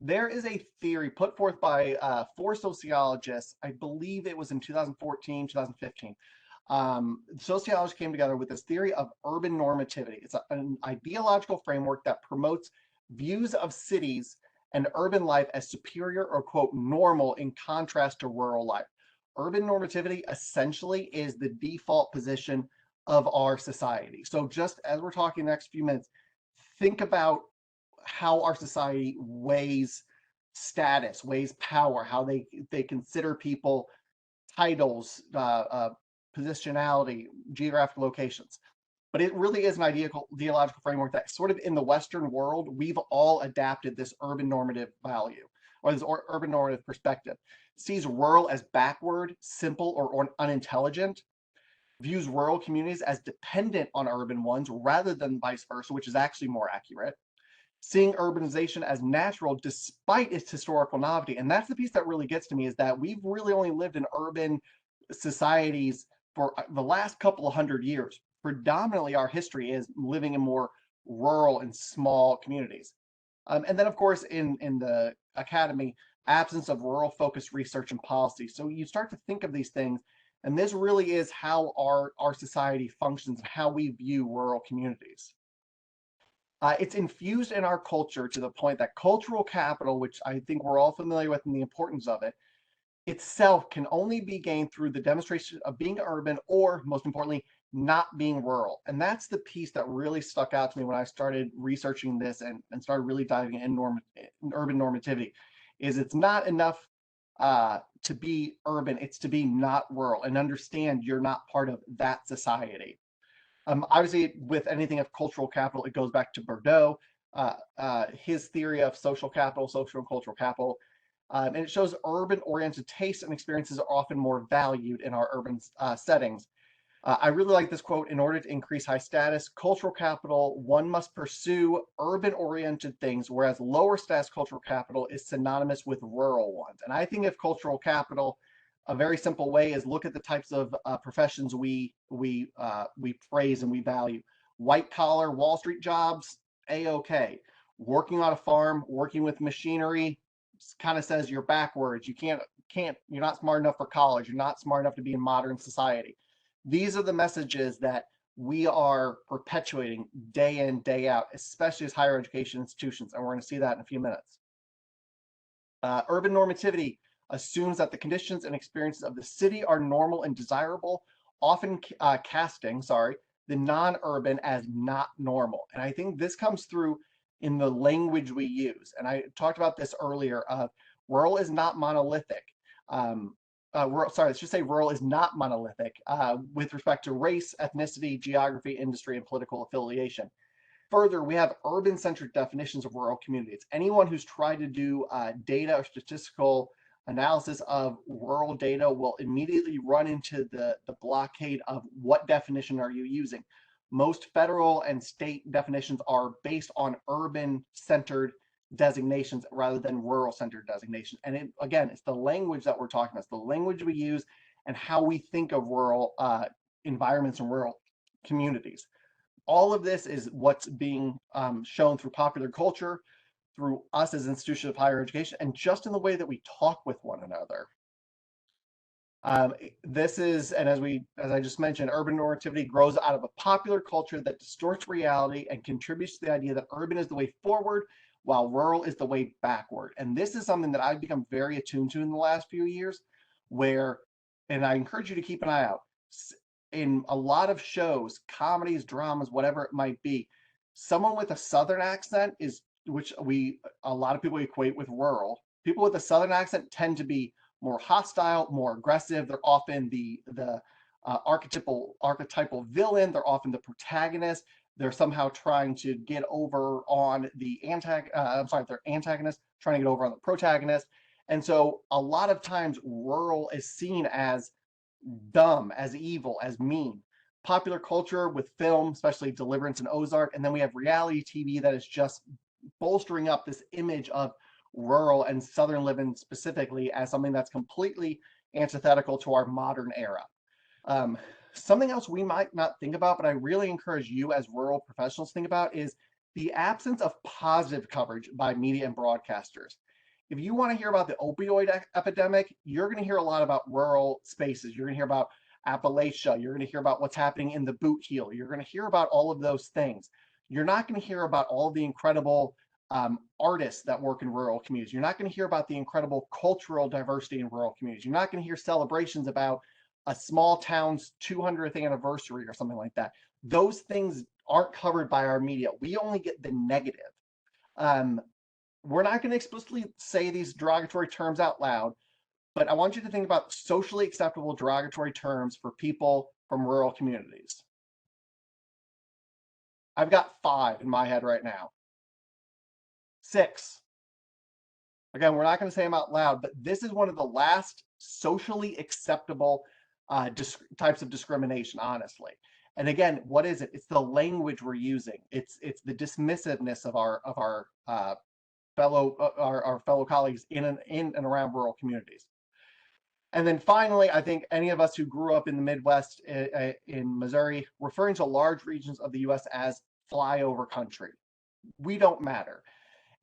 there is a theory put forth by 4 sociologists. I believe it was in 2014, 2015. Sociologists came together with this theory of urban normativity. It's an ideological framework that promotes views of cities and urban life as superior or, quote, normal in contrast to rural life. Urban normativity essentially is the default position of our society. So just as we're talking the next few minutes, think about how our society weighs status, weighs power, how they consider people titles, positionality, geographic locations. But it really is an ideological framework that sort of in the Western world, we've all adapted this urban normative value, or this urban normative perspective. Sees rural as backward, simple, or unintelligent, views rural communities as dependent on urban ones rather than vice versa, which is actually more accurate. Seeing urbanization as natural despite its historical novelty. And that's the piece that really gets to me, is that we've really only lived in urban societies for the last couple of 100 years. Predominantly our history is living in more rural and small communities. And then of course in the academy, absence of rural focused research and policy. So you start to think of these things, and this really is how our society functions and how we view rural communities. It's infused in our culture to the point that cultural capital, which I think we're all familiar with and the importance of it, itself can only be gained through the demonstration of being urban, or most importantly, not being rural. And that's the piece that really stuck out to me when I started researching this and started really diving in urban normativity, is it's not enough to be urban, it's to be not rural and understand you're not part of that society. Obviously, with anything of cultural capital, it goes back to Bordeaux, his theory of social capital, social and cultural capital. And it shows urban-oriented tastes and experiences are often more valued in our urban settings. I really like this quote: in order to increase high status, cultural capital, one must pursue urban-oriented things, whereas lower status cultural capital is synonymous with rural ones. And I think of cultural capital, a very simple way is look at the types of professions we praise and we value. White collar Wall Street jobs, A-okay. Working on a farm, working with machinery, kind of says you're backwards. You're not smart enough for college. You're not smart enough to be in modern society. These are the messages that we are perpetuating day in, day out, especially as higher education institutions. And we're going to see that in a few minutes. Urban normativity assumes that the conditions and experiences of the city are normal and desirable, often casting the non-urban as not normal. And I think this comes through in the language we use. And I talked about this earlier. Rural is not monolithic. Rural is not monolithic with respect to race, ethnicity, geography, industry, and political affiliation. Further, we have urban-centric definitions of rural communities. Anyone who's tried to do data or statistical analysis of rural data will immediately run into the blockade of what definition are you using. Most federal and state definitions are based on urban-centered designations rather than rural-centered designations. And again, it's the language that we're talking about. It's the language we use and how we think of rural environments and rural communities. All of this is what's being shown through popular culture, through us as institutions of higher education, and just in the way that we talk with one another. This is, and as I just mentioned, urban normativity grows out of a popular culture that distorts reality and contributes to the idea that urban is the way forward, while rural is the way backward. And this is something that I've become very attuned to in the last few years, where, and I encourage you to keep an eye out, in a lot of shows, comedies, dramas, whatever it might be, someone with a Southern accent is, which a lot of people equate with rural. People with a Southern accent tend to be more hostile, more aggressive. They're often the archetypal villain. They're often the protagonist. They're somehow trying to get over on the their antagonist, trying to get over on the protagonist. And so a lot of times rural is seen as dumb, as evil, as mean. Popular culture with film, especially Deliverance and Ozark, and then we have reality TV that is just bolstering up this image of rural and southern living specifically as something that's completely antithetical to our modern era. Something else we might not think about, but I really encourage you as rural professionals to think about, is the absence of positive coverage by media and broadcasters. If you want to hear about the opioid epidemic, you're going to hear a lot about rural spaces. You're going to hear about Appalachia. You're going to hear about what's happening in the boot heel. You're going to hear about all of those things. You're not going to hear about all the incredible artists that work in rural communities. You're not going to hear about the incredible cultural diversity in rural communities. You're not going to hear celebrations about a small town's 200th anniversary or something like that. Those things aren't covered by our media. We only get the negative. We're not going to explicitly say these derogatory terms out loud, but I want you to think about socially acceptable derogatory terms for people from rural communities. I've got 5 in my head right now. 6. Again, we're not going to say them out loud, but this is one of the last socially acceptable types of discrimination, honestly. And again, what is it? It's the language we're using. It's the dismissiveness of our fellow colleagues in and around rural communities. And then finally, I think any of us who grew up in the Midwest in Missouri, referring to large regions of the U.S. as flyover country. We don't matter.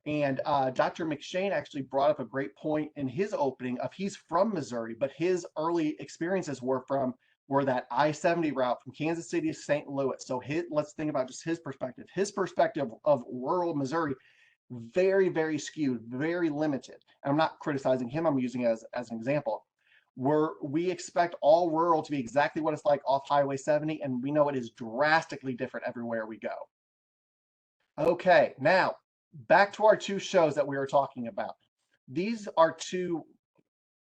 And Dr. McShane actually brought up a great point in his opening of he's from Missouri, but his early experiences were that I-70 route from Kansas City to St. Louis. So let's think about just his perspective. His perspective of rural Missouri, very, very skewed, very limited. And I'm not criticizing him, I'm using it as an example. We expect all rural to be exactly what it's like off Highway 70, and we know it is drastically different everywhere we go. Okay, now back to our 2 shows that we were talking about. These are 2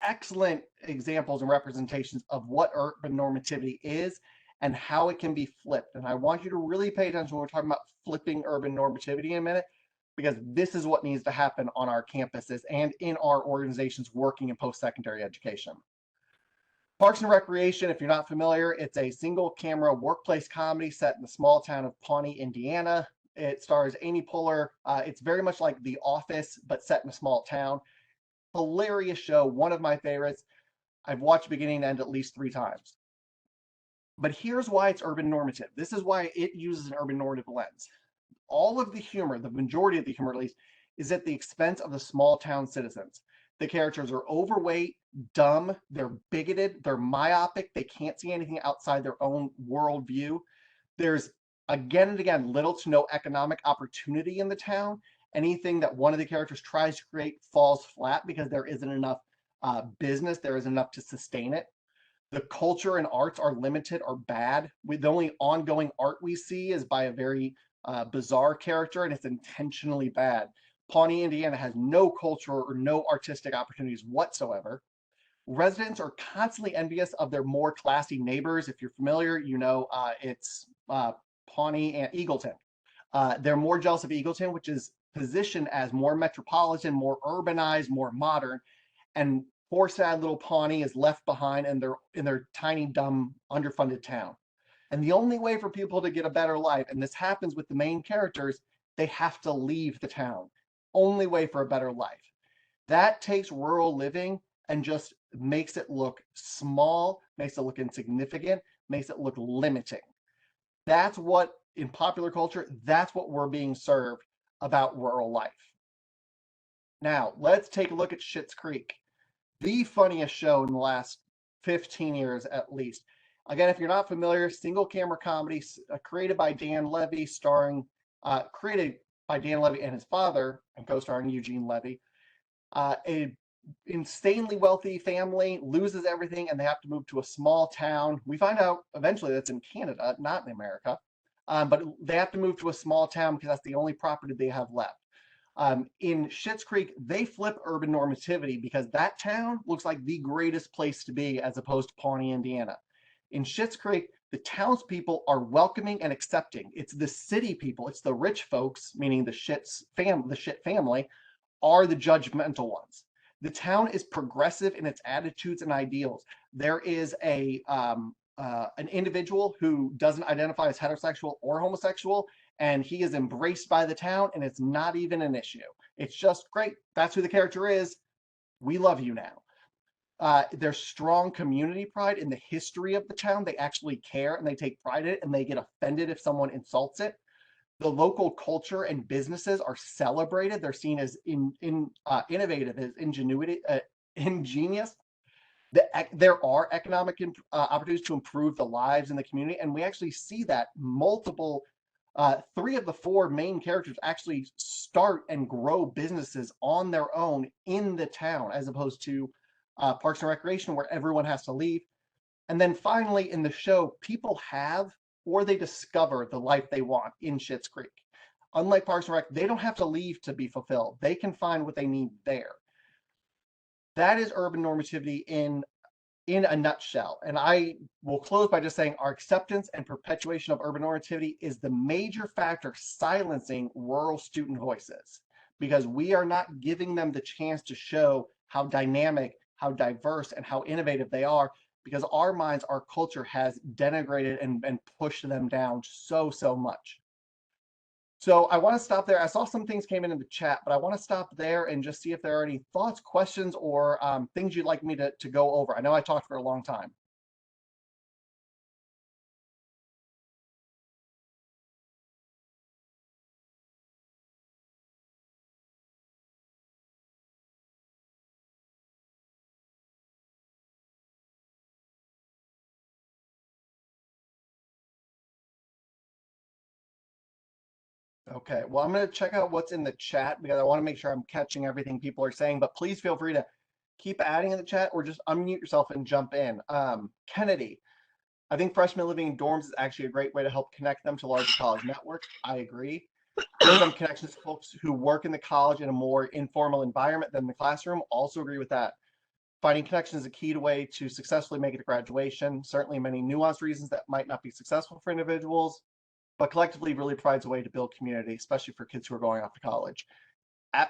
excellent examples and representations of what urban normativity is and how it can be flipped. And I want you to really pay attention when we're talking about flipping urban normativity in a minute, because this is what needs to happen on our campuses and in our organizations working in post-secondary education. Parks and Recreation, if you're not familiar, it's a single camera workplace comedy set in the small town of Pawnee, Indiana. It stars Amy Poehler. It's very much like The Office, but set in a small town. Hilarious show, one of my favorites. I've watched beginning to end at least 3 times. But here's why it's urban normative. This is why it uses an urban normative lens. All of the humor, the majority of the humor at least, is at the expense of the small town citizens. The characters are overweight, dumb, they're bigoted, they're myopic, they can't see anything outside their own worldview. There's, again and again, little to no economic opportunity in the town. Anything that one of the characters tries to create falls flat because there isn't enough business, there isn't enough to sustain it. The culture and arts are limited or bad. The only ongoing art we see is by a very bizarre character, and it's intentionally bad. Pawnee, Indiana has no culture or no artistic opportunities whatsoever. Residents are constantly envious of their more classy neighbors. If you're familiar, you know it's Pawnee and Eagleton. They're more jealous of Eagleton, which is positioned as more metropolitan, more urbanized, more modern, and poor sad little Pawnee is left behind in their tiny, dumb, underfunded town. And the only way for people to get a better life, and this happens with the main characters, they have to leave the town. Only way for a better life. That takes rural living and just makes it look small, makes it look insignificant, makes it look limiting. That's what, in popular culture, that's what we're being served about rural life. Now, let's take a look at Schitt's Creek, the funniest show in the last 15 years at least. Again, if you're not familiar, single camera comedy created by Dan Levy, created by Dan Levy and his father, and co-starring Eugene Levy. A insanely wealthy family loses everything and they have to move to a small town. We find out eventually that's in Canada, not in America. But they have to move to a small town because that's the only property they have left. In Schitt's Creek, they flip urban normativity because that town looks like the greatest place to be as opposed to Pawnee, Indiana. In Schitt's Creek, the townspeople are welcoming and accepting. It's the city people, it's the rich folks, meaning the Schitt family, are the judgmental ones. The town is progressive in its attitudes and ideals. There is an individual who doesn't identify as heterosexual or homosexual, and he is embraced by the town, and it's not even an issue. It's just great. That's who the character is. We love you now. There's strong community pride in the history of the town. They actually care and they take pride in it, and they get offended if someone insults it. The local culture and businesses are celebrated. They're seen as innovative, as ingenious. There are economic opportunities to improve the lives in the community, and we actually see that multiple. 3 of the 4 main characters actually start and grow businesses on their own in the town, as opposed to Parks and Recreation, where everyone has to leave. And then finally, in the show, people have or they discover the life they want in Schitt's Creek. Unlike Parks and Rec, they don't have to leave to be fulfilled. They can find what they need there. That is urban normativity in a nutshell. And I will close by just saying our acceptance and perpetuation of urban normativity is the major factor silencing rural student voices, because we are not giving them the chance to show how dynamic, how diverse, and how innovative they are, because our minds, our culture has denigrated and pushed them down so much. So I want to stop there. I saw some things came in the chat, but I want to stop there and just see if there are any thoughts, questions, or things you'd like me to go over. I know I talked for a long time. Okay, well, I'm going to check out what's in the chat because I want to make sure I'm catching everything people are saying, but please feel free to keep adding in the chat or just unmute yourself and jump in. Kennedy, I think freshmen living in dorms is actually a great way to help connect them to larger college networks. I agree. Give them connections to folks who work in the college in a more informal environment than the classroom. Also agree with that. Finding connections is a key way to successfully make it to graduation. Certainly many nuanced reasons that might not be successful for individuals, but collectively really provides a way to build community, especially for kids who are going off to college.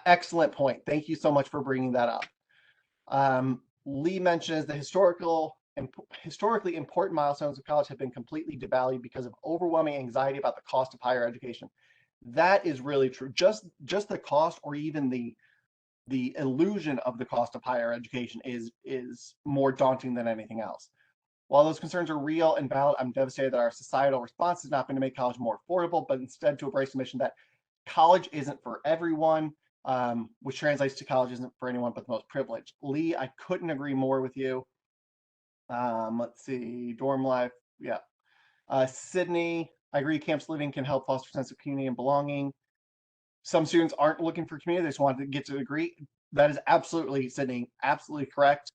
Excellent point. Thank you so much for bringing that up. Lee mentions the historically important milestones of college have been completely devalued because of overwhelming anxiety about the cost of higher education. That is really true. Just the cost, or even the illusion of the cost of higher education is more daunting than anything else. While those concerns are real and valid, I'm devastated that our societal response has not been to make college more affordable, but instead to embrace the mission that college isn't for everyone, which translates to college isn't for anyone but the most privileged. Lee, I couldn't agree more with you. Let's see, dorm life, yeah. Sydney, I agree, campus living can help foster a sense of community and belonging. Some students aren't looking for community, they just want to get to a degree. That is absolutely, Sydney, absolutely correct.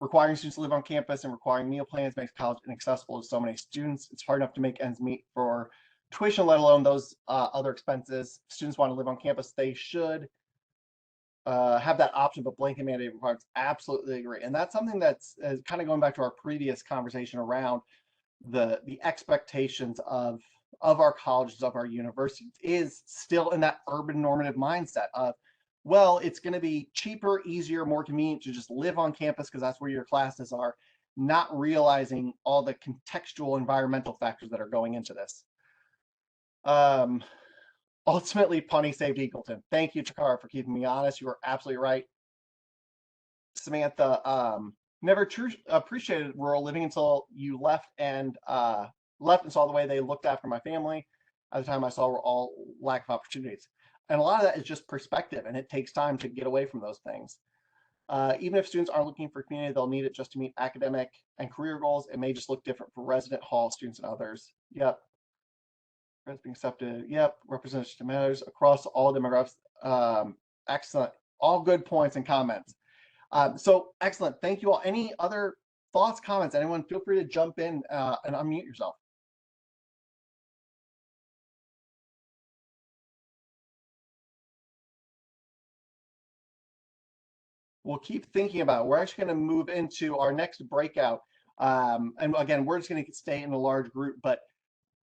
Requiring students to live on campus and requiring meal plans makes college inaccessible to so many students. It's hard enough to make ends meet for tuition, let alone those other expenses. If students want to live on campus, they should have that option, but blanket mandate requirements, absolutely agree. And that's something that's kind of going back to our previous conversation around the expectations of our colleges, of our universities, is still in that urban normative mindset of, well, it's going to be cheaper, easier, more convenient to just live on campus because that's where your classes are, not realizing all the contextual environmental factors that are going into this. Ultimately, Pawnee saved Eagleton. Thank you, Takara, for keeping me honest. You are absolutely right. Samantha, never appreciated rural living until you left and saw the way they looked after my family. At the time, I saw were all lack of opportunities. And a lot of that is just perspective, and it takes time to get away from those things. Even if students aren't looking for community, they'll need it just to meet academic and career goals. It may just look different for resident hall students and others. Yep. Being accepted. Yep. Representation matters across all demographics. Excellent. All good points and comments. So excellent. Thank you all. Any other thoughts, comments? Anyone, feel free to jump in and unmute yourself. We'll keep thinking about it. We're actually going to move into our next breakout. And again, we're just going to stay in a large group, but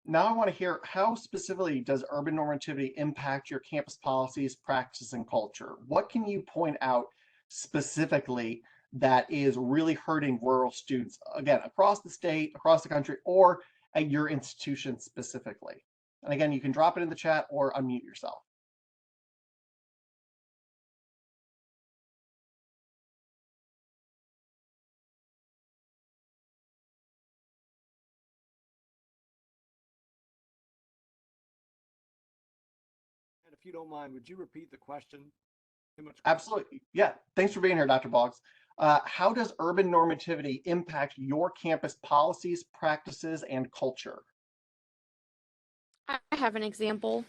now I want to hear, how specifically does urban normativity impact your campus policies, practices, and culture? What can you point out specifically that is really hurting rural students, again, across the state, across the country, or at your institution specifically? And again, you can drop it in the chat or unmute yourself. And if you don't mind, would you repeat the question? Absolutely. Yeah. Thanks for being here, Dr. Boggs. How does urban normativity impact your campus policies, practices, and culture? I have an example.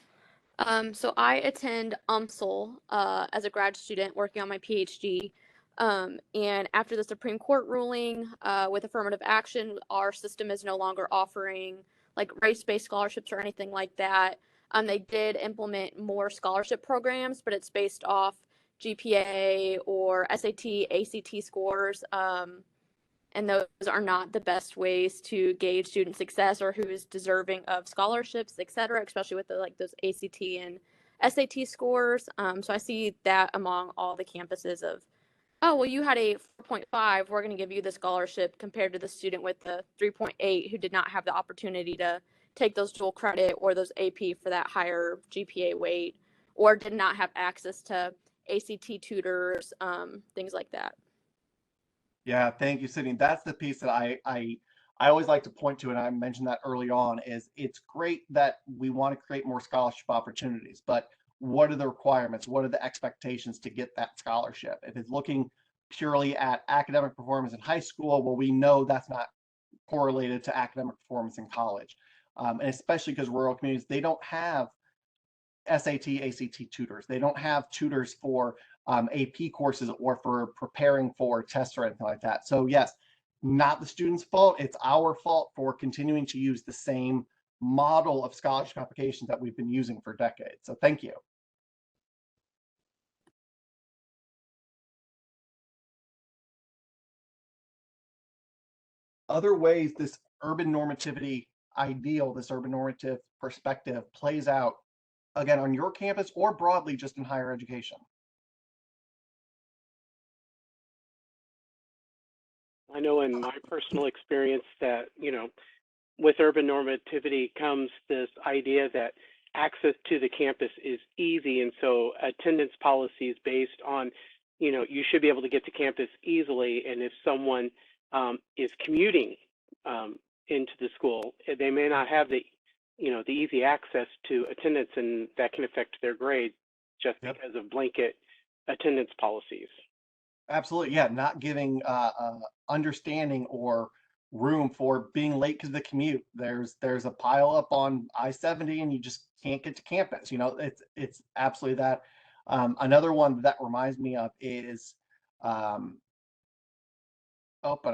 So I attend UMSL as a grad student working on my PhD. And after the Supreme Court ruling with affirmative action, our system is no longer offering like race-based scholarships or anything like that. They did implement more scholarship programs, but it's based off GPA or SAT, ACT scores. And those are not the best ways to gauge student success or who is deserving of scholarships, et cetera, especially with those ACT and SAT scores. So I see that among all the campuses of, oh, well, you had a 4.5, we're going to give you the scholarship, compared to the student with the 3.8 who did not have the opportunity to take those dual credit or those AP for that higher GPA weight, or did not have access to ACT tutors, things like that. Yeah, thank you, Sydney. That's the piece that I always like to point to, and I mentioned that early on, is it's great that we want to create more scholarship opportunities, but what are the requirements? What are the expectations to get that scholarship? If it's looking purely at academic performance in high school, well, we know that's not correlated to academic performance in college. And especially because rural communities, they don't have SAT, ACT tutors. They don't have tutors for AP courses or for preparing for tests or anything like that. So yes, not the student's fault. It's our fault for continuing to use the same model of scholarship applications that we've been using for decades. So thank you. Other ways this urban normativity ideal, this urban normative perspective plays out, again, on your campus or broadly just in higher education? I know in my personal experience that, with urban normativity comes this idea that access to the campus is easy. And so attendance policies based on, you should be able to get to campus easily. And if someone is commuting into the school, they may not have the easy access to attendance, and that can affect their grade just because of blanket attendance policies. Absolutely, yeah, not giving understanding or room for being late because of the commute. There's a pile up on I-70 and you just can't get to campus. It's absolutely that. Another one that reminds me of is, but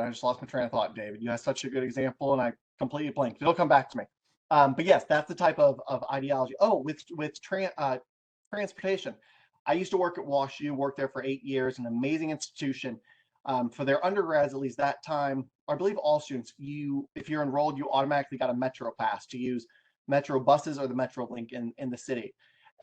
I just lost my train of thought, David. You have such a good example and I completely blanked. It'll come back to me. But yes, that's the type of ideology. Oh, with transportation. I used to work at WashU, worked there for 8 years, an amazing institution. For their undergrads, at least that time, I believe all students, if you're enrolled, you automatically got a Metro pass to use Metro buses or the Metro Link in the city.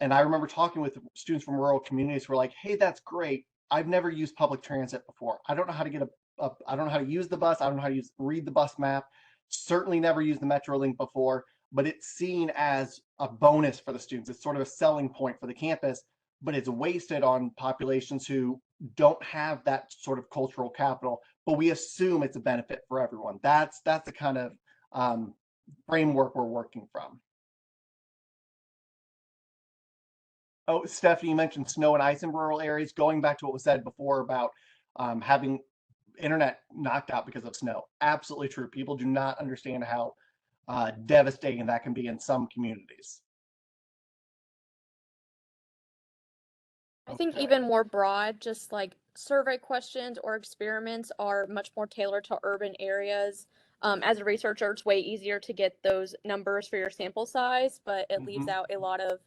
And I remember talking with students from rural communities who were like, hey, that's great. I've never used public transit before. I don't know how to get I don't know how to use the bus. I don't know how to read the bus map. Certainly never used the Metro Link before, but it's seen as a bonus for the students. It's sort of a selling point for the campus, but it's wasted on populations who don't have that sort of cultural capital, but we assume it's a benefit for everyone. That's the kind of framework we're working from. Oh, Stephanie, you mentioned snow and ice in rural areas. Going back to what was said before about having internet knocked out because of snow. Absolutely true. People do not understand how devastating that can be in some communities. I think Okay. even more broad, just like survey questions or experiments are much more tailored to urban areas. As a researcher, it's way easier to get those numbers for your sample size, but it leaves out a lot of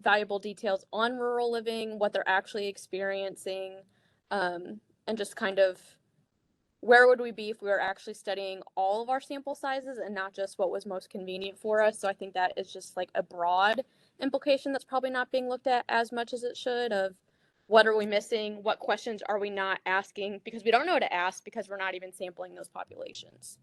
valuable details on rural living, what they're actually experiencing, and just kind of where would we be if we were actually studying all of our sample sizes and not just what was most convenient for us. So I think that is just like a broad implication that's probably not being looked at as much as it should, of what are we missing, what questions are we not asking, because we don't know what to ask because we're not even sampling those populations.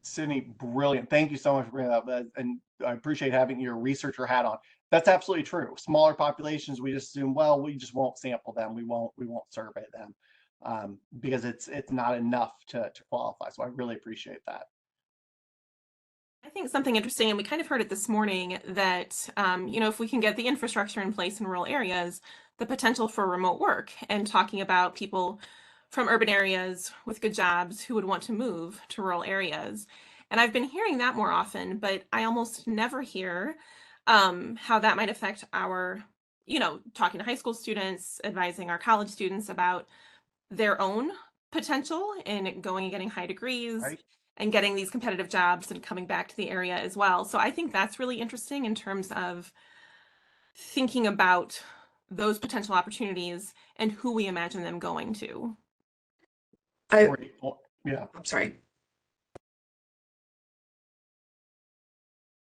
Sydney, brilliant. Thank you so much for bringing that up. And I appreciate having your researcher hat on. That's absolutely true. Smaller populations, we just assume, well, we just won't sample them. We won't survey them because it's not enough to qualify. So I really appreciate that. I think something interesting, and we kind of heard it this morning, that if we can get the infrastructure in place in rural areas, the potential for remote work, and talking about people from urban areas with good jobs who would want to move to rural areas. And I've been hearing that more often, but I almost never hear how that might affect our, talking to high school students, advising our college students about their own potential in going and getting high degrees Right. and getting these competitive jobs and coming back to the area as well. So I think that's really interesting in terms of thinking about those potential opportunities and who we imagine them going to. Great. Yeah. I'm sorry.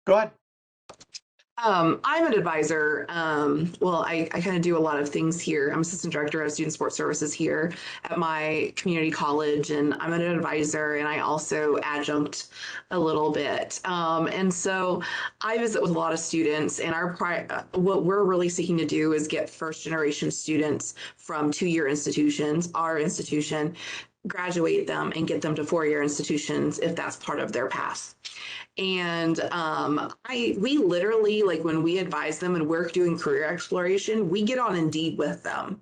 Go ahead. I'm an advisor. Well, I kind of do a lot of things here. I'm assistant director of student sports services here at my community college, and I'm an advisor, and I also adjunct a little bit. And so I visit with a lot of students, and what we're really seeking to do is get first generation students from 2-year institutions, our institution, graduate them and get them to 4-year institutions if that's part of their path. And we literally, like, when we advise them and we're doing career exploration, we get on Indeed with them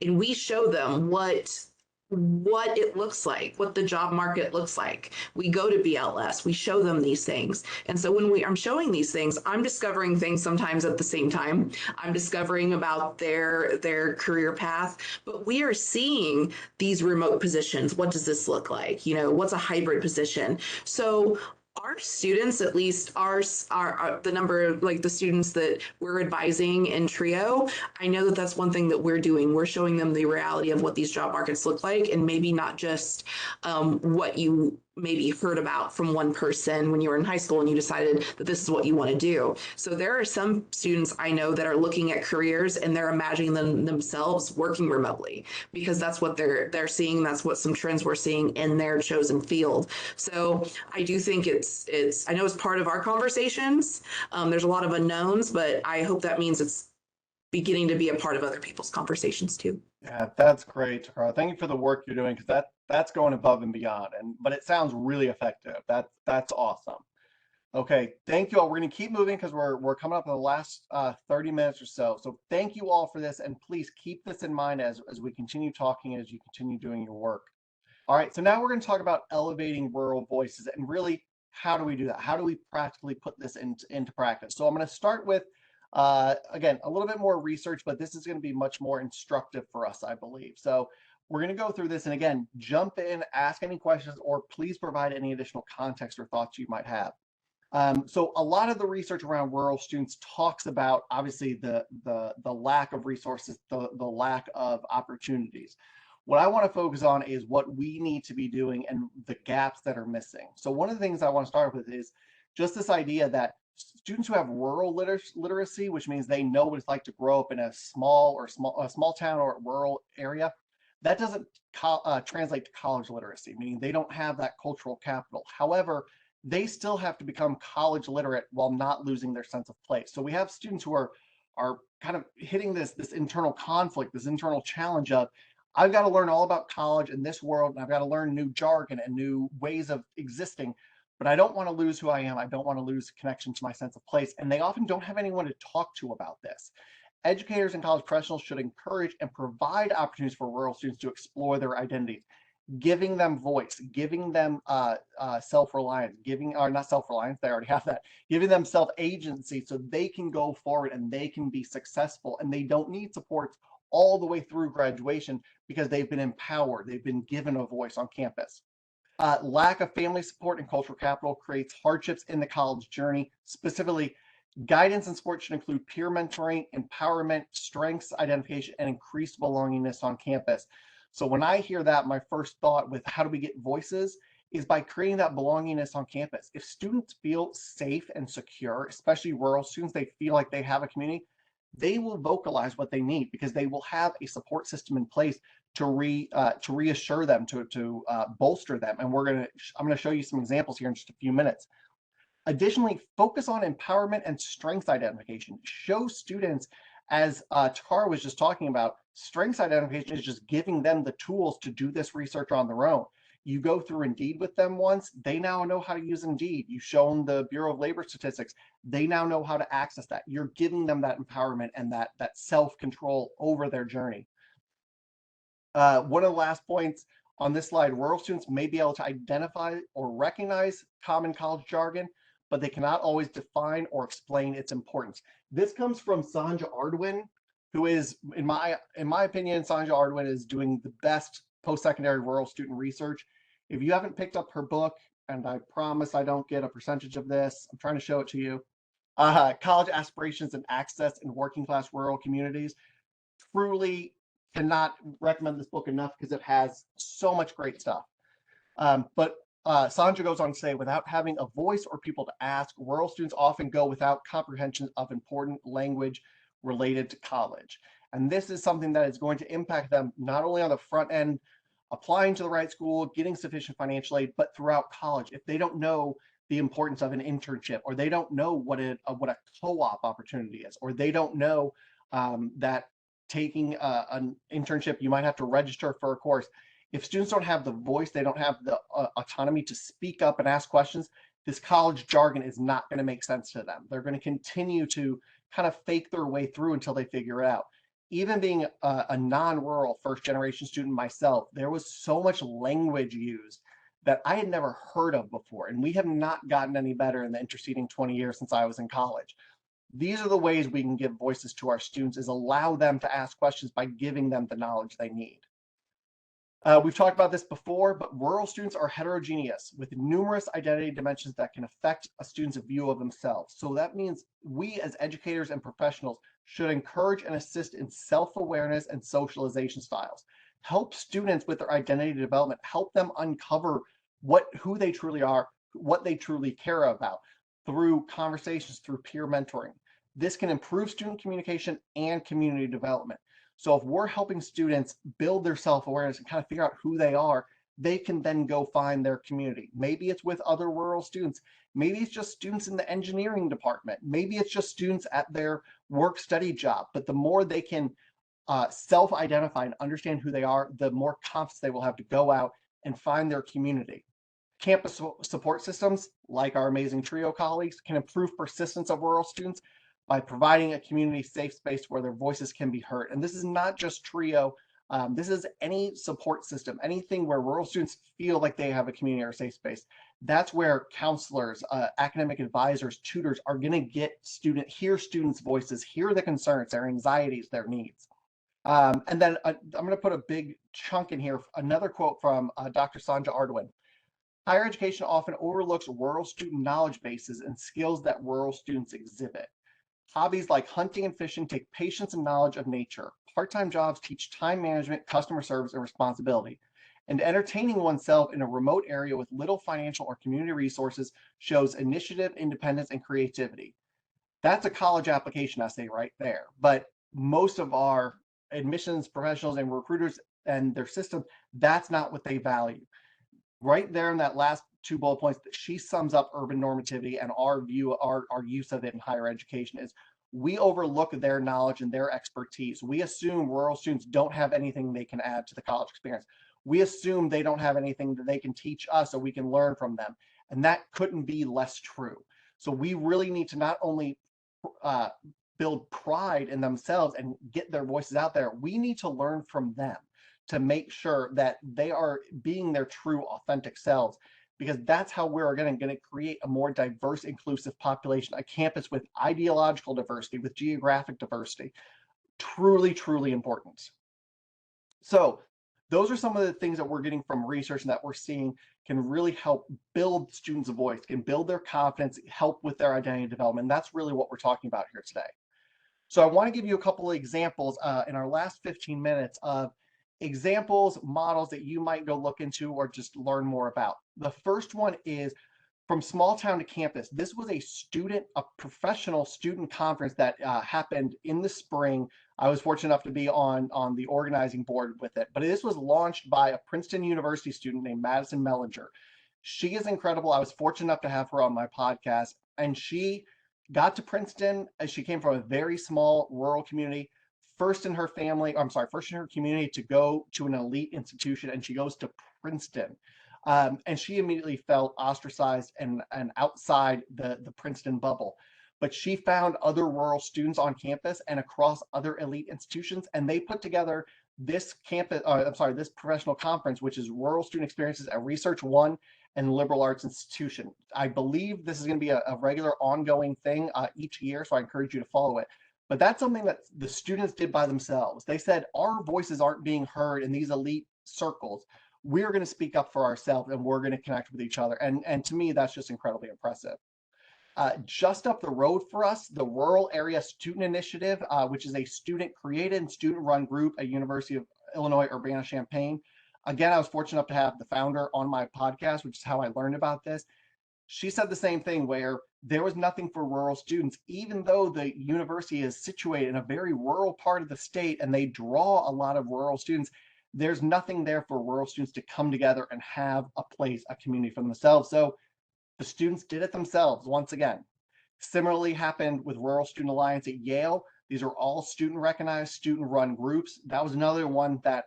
and we show them what it looks like, what the job market looks like. We go to BLS, we show them these things. And so when I'm showing these things, I'm discovering things sometimes at the same time. I'm discovering about their career path, but we are seeing these remote positions. What does this look like? What's a hybrid position? So our students, at least are the number of, like, the students that we're advising in TRIO, I know that that's one thing that we're doing. We're showing them the reality of what these job markets look like, and maybe not just what you maybe heard about from one person when you were in high school and you decided that this is what you want to do. So there are some students I know that are looking at careers and they're imagining themselves working remotely because that's what they're seeing. That's what some trends we're seeing in their chosen field. So I do think I know it's part of our conversations. There's a lot of unknowns, but I hope that means it's beginning to be a part of other people's conversations too. Yeah, that's great, Takara. Thank you for the work you're doing, because that's going above and beyond. But it sounds really effective. That's awesome. Okay, thank you all. We're going to keep moving because we're coming up in the last 30 minutes or so. So thank you all for this, and please keep this in mind as we continue talking, as you continue doing your work. All right, so now we're going to talk about elevating rural voices, and really, how do we do that? How do we practically put this into practice? So I'm going to start with again, a little bit more research, but this is going to be much more instructive for us, I believe. So we're going to go through this, and again, jump in, ask any questions, or please provide any additional context or thoughts you might have. So a lot of the research around rural students talks about, obviously, the lack of resources, the lack of opportunities. What I want to focus on is what we need to be doing and the gaps that are missing. So one of the things I want to start with is just this idea that students who have rural literacy, which means they know what it's like to grow up in a small town or a rural area, that doesn't translate to college literacy, meaning they don't have that cultural capital. However, they still have to become college literate while not losing their sense of place. So we have students who are kind of hitting this internal conflict, this internal challenge of, I've got to learn all about college in this world, and I've got to learn new jargon and new ways of existing, but I don't want to lose who I am. I don't want to lose connection to my sense of place. And they often don't have anyone to talk to about this. Educators and college professionals should encourage and provide opportunities for rural students to explore their identities, giving them voice, giving them self-reliance, not self-reliance, they already have that, giving them self-agency so they can go forward and they can be successful and they don't need supports all the way through graduation because they've been empowered, they've been given a voice on campus. Lack of family support and cultural capital creates hardships in the college journey. Specifically, guidance and support should include peer mentoring, empowerment, strengths identification, and increased belongingness on campus. So when I hear that, my first thought with how do we get voices is by creating that belongingness on campus. If students feel safe and secure, especially rural students, they feel like they have a community, they will vocalize what they need because they will have a support system in place to reassure them, to bolster them. And I'm gonna show you some examples here in just a few minutes. Additionally, focus on empowerment and strengths identification. Show students, as Takara was just talking about, strengths identification is just giving them the tools to do this research on their own. You go through Indeed with them once, they now know how to use Indeed. You show them the Bureau of Labor Statistics, they now know how to access that. You're giving them that empowerment and that self-control over their journey. One of the last points on this slide, rural students may be able to identify or recognize common college jargon, but they cannot always define or explain its importance. This comes from Sanja Ardwin, who is, in my opinion, Sanja Ardwin is doing the best post-secondary rural student research. If you haven't picked up her book, and I promise I don't get a percentage of this, I'm trying to show it to you, College Aspirations and Access in Working Class Rural Communities, truly cannot recommend this book enough because it has so much great stuff. But Sanja goes on to say, without having a voice or people to ask, rural students often go without comprehension of important language related to college. And this is something that is going to impact them not only on the front end, applying to the right school, getting sufficient financial aid, but throughout college. If they don't know the importance of an internship, or they don't know what a co-op opportunity is, or they don't know that taking an internship, you might have to register for a course. If students don't have the voice, they don't have the autonomy to speak up and ask questions, this college jargon is not going to make sense to them. They're going to continue to kind of fake their way through until they figure it out. Even being a non-rural first-generation student myself, there was so much language used that I had never heard of before, and we have not gotten any better in the interceding 20 years since I was in college. These are the ways we can give voices to our students, is allow them to ask questions by giving them the knowledge they need. We've talked about this before, but rural students are heterogeneous with numerous identity dimensions that can affect a student's view of themselves. So that means we as educators and professionals should encourage and assist in self-awareness and socialization styles. Help students with their identity development, help them uncover who they truly are, what they truly care about through conversations, through peer mentoring. This can improve student communication and community development. So if we're helping students build their self-awareness and kind of figure out who they are, they can then go find their community. Maybe it's with other rural students. Maybe it's just students in the engineering department. Maybe it's just students at their work-study job. But the more they can self-identify and understand who they are, the more confidence they will have to go out and find their community. Campus support systems, like our amazing TRIO colleagues, can improve persistence of rural students by providing a community safe space where their voices can be heard. And this is not just TRIO, this is any support system, anything where rural students feel like they have a community or a safe space. That's where counselors, academic advisors, tutors are gonna hear students' voices, hear the concerns, their anxieties, their needs. And then I'm gonna put a big chunk in here, another quote from Dr. Sanja Ardwin. Higher education often overlooks rural student knowledge bases and skills that rural students exhibit. Hobbies like hunting and fishing take patience and knowledge of nature. Part-time jobs teach time management, customer service, and responsibility. And entertaining oneself in a remote area with little financial or community resources shows initiative, independence, and creativity. That's a college application essay right there. But most of our admissions professionals and recruiters and their system, that's not what they value. Right there in that last 2 bullet points, she sums up urban normativity and our use of it in higher education is we overlook their knowledge and their expertise. We assume rural students don't have anything they can add to the college experience. We assume they don't have anything that they can teach us or we can learn from them. And that couldn't be less true. So we really need to not only build pride in themselves and get their voices out there, we need to learn from them to make sure that they are being their true, authentic selves, because that's how we're going to create a more diverse, inclusive population, a campus with ideological diversity, with geographic diversity. Truly, truly important. So those are some of the things that we're getting from research and that we're seeing can really help build students' voice, can build their confidence, help with their identity development. And that's really what we're talking about here today. So I want to give you a couple of examples in our last 15 minutes of examples, models that you might go look into or just learn more about. The first one is from small town to campus. This was a professional student conference that happened in the spring. I was fortunate enough to be on the organizing board with it, but this was launched by a Princeton University student named Madison Mellinger. She is incredible. I was fortunate enough to have her on my podcast, and she got to Princeton as she came from a very small rural community, first in her community to go to an elite institution, and she goes to Princeton. And she immediately felt ostracized and outside the Princeton bubble. But she found other rural students on campus and across other elite institutions, and they put together this this professional conference, which is Rural Student Experiences at Research One and Liberal Arts Institution. I believe this is going to be a regular ongoing thing each year, so I encourage you to follow it. But that's something that the students did by themselves. They said, our voices aren't being heard in these elite circles. We're going to speak up for ourselves, and we're going to connect with each other. And to me, that's just incredibly impressive. Just up the road for us, the Rural Area Student Initiative, which is a student-created and student-run group at University of Illinois Urbana-Champaign. Again, I was fortunate enough to have the founder on my podcast, which is how I learned about this. She said the same thing, where there was nothing for rural students, even though the university is situated in a very rural part of the state and they draw a lot of rural students. There's nothing there for rural students to come together and have a place, a community for themselves. So the students did it themselves once again. Similarly happened with Rural Student Alliance at Yale. These are all student-recognized, student-run groups. That was another one that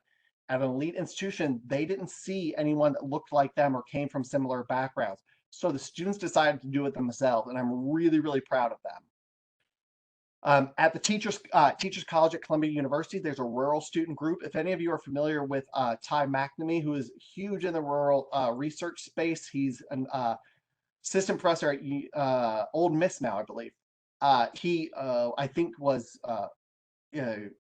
at an elite institution, they didn't see anyone that looked like them or came from similar backgrounds. So the students decided to do it themselves, and I'm really, really proud of them. At the Teachers College at Columbia University, there's a rural student group. If any of you are familiar with Ty McNamee, who is huge in the rural research space, he's an assistant professor at Old Miss now, I believe. He, I think, was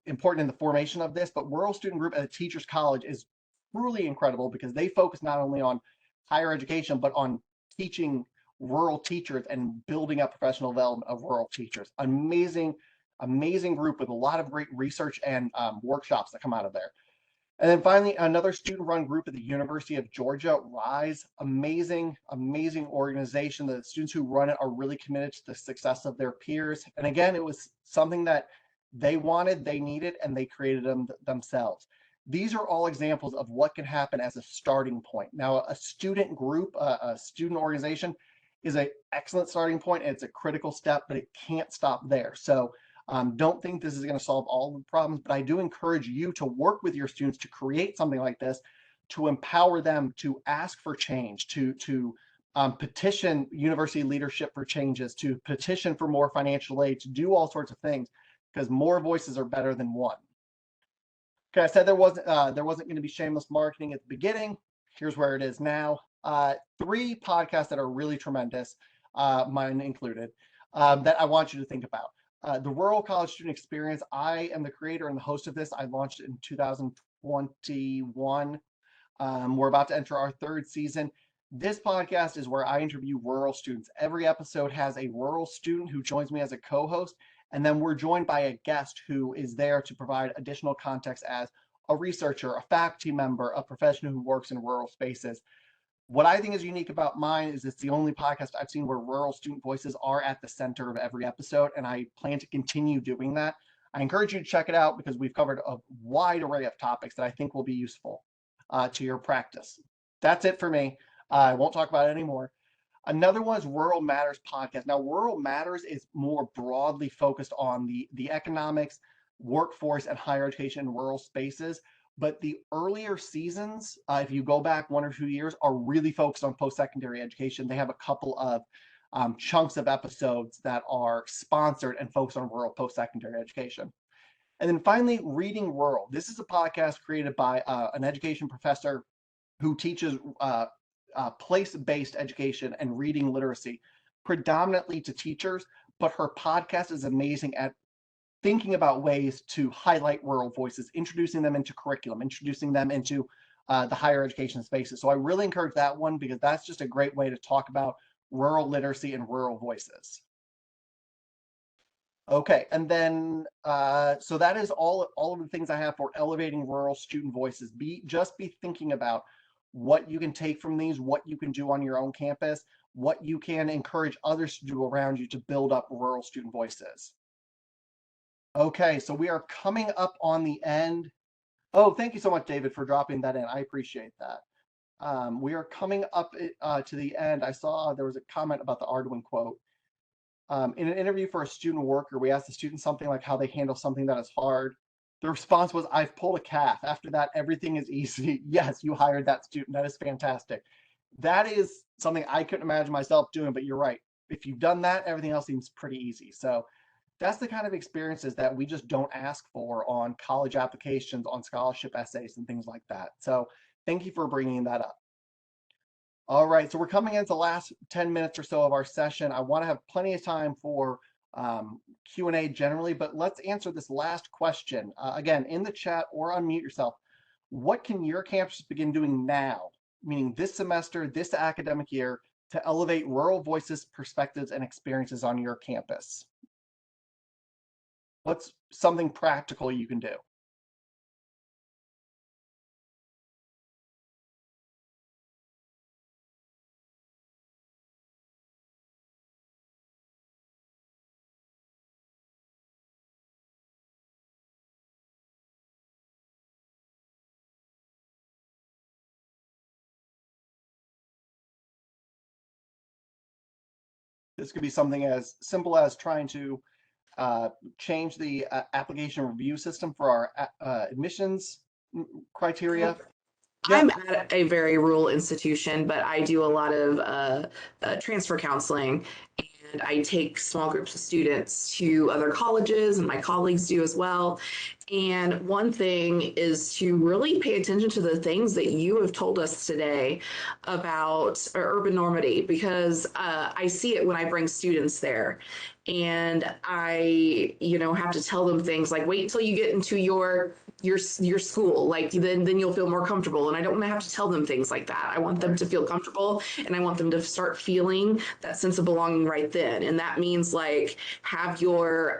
important in the formation of this, but Rural Student Group at the Teachers College is truly incredible because they focus not only on higher education, but on teaching rural teachers and building up professional development of rural teachers. Amazing, amazing group with a lot of great research and workshops that come out of there. And then finally, another student-run group at the University of Georgia, RISE. Amazing, amazing organization. The students who run it are really committed to the success of their peers. And again, it was something that they wanted, they needed, and they created them themselves. These are all examples of what can happen as a starting point. Now, a student group, a student organization is an excellent starting point, and it's a critical step, but it can't stop there. So don't think this is going to solve all the problems, but I do encourage you to work with your students to create something like this, to empower them to ask for change, to petition university leadership for changes, to petition for more financial aid, to do all sorts of things, because more voices are better than one. Okay, I said there wasn't going to be shameless marketing at the beginning. Here's where it is now. 3 podcasts that are really tremendous, mine included, that I want you to think about. The Rural College Student Experience, I am the creator and the host of this. I launched it in 2021. We're about to enter our 3rd season. This podcast is where I interview rural students. Every episode has a rural student who joins me as a co-host, and then we're joined by a guest who is there to provide additional context as a researcher, a faculty member, a professional who works in rural spaces. What I think is unique about mine is it's the only podcast I've seen where rural student voices are at the center of every episode, and I plan to continue doing that. I encourage you to check it out because we've covered a wide array of topics that I think will be useful to your practice. That's it for me. I won't talk about it anymore. Another one is Rural Matters podcast. Now, Rural Matters is more broadly focused on the economics, workforce, and higher education in rural spaces. But the earlier seasons, if you go back 1 or 2 years, are really focused on post-secondary education. They have a couple of chunks of episodes that are sponsored and focused on rural post-secondary education. And then finally, Reading Rural. This is a podcast created by an education professor who teaches place-based education and reading literacy, predominantly to teachers, but her podcast is amazing at thinking about ways to highlight rural voices, introducing them into curriculum, introducing them into the higher education spaces. So I really encourage that one because that's just a great way to talk about rural literacy and rural voices. Okay, and then so that is all of the things I have for elevating rural student voices. Just be thinking about what you can take from these, what you can do on your own campus, what you can encourage others to do around you to build up rural student voices. Okay, so we are coming up on the end. Oh, thank you so much, David, for dropping that in. I appreciate that. We are coming up to the end. I saw there was a comment about the Arduin quote. In an interview for a student worker, we asked the student something like how they handle something that is hard. The response was, "I've pulled a calf. After that, everything is easy." Yes, you hired that student. That is fantastic. That is something I couldn't imagine myself doing, but you're right. If you've done that, everything else seems pretty easy. So that's the kind of experiences that we just don't ask for on college applications, on scholarship essays, and things like that. So thank you for bringing that up. All right, so we're coming into the last 10 minutes or so of our session. I want to have plenty of time for Q&A generally, but let's answer this last question. Again, in the chat or unmute yourself. What can your campus begin doing now, meaning this semester, this academic year, to elevate rural voices, perspectives, and experiences on your campus? What's something practical you can do? This could be something as simple as trying to change the application review system for our admissions criteria. Yeah. I'm at a very rural institution, but I do a lot of transfer counseling, and I take small groups of students to other colleges, and my colleagues do as well. And one thing is to really pay attention to the things that you have told us today about urban normity, because I see it when I bring students there. And I, have to tell them things like, wait until you get into your school, like then you'll feel more comfortable. And I don't want to have to tell them things like that. I want them to feel comfortable, and I want them to start feeling that sense of belonging right then. And that means like have your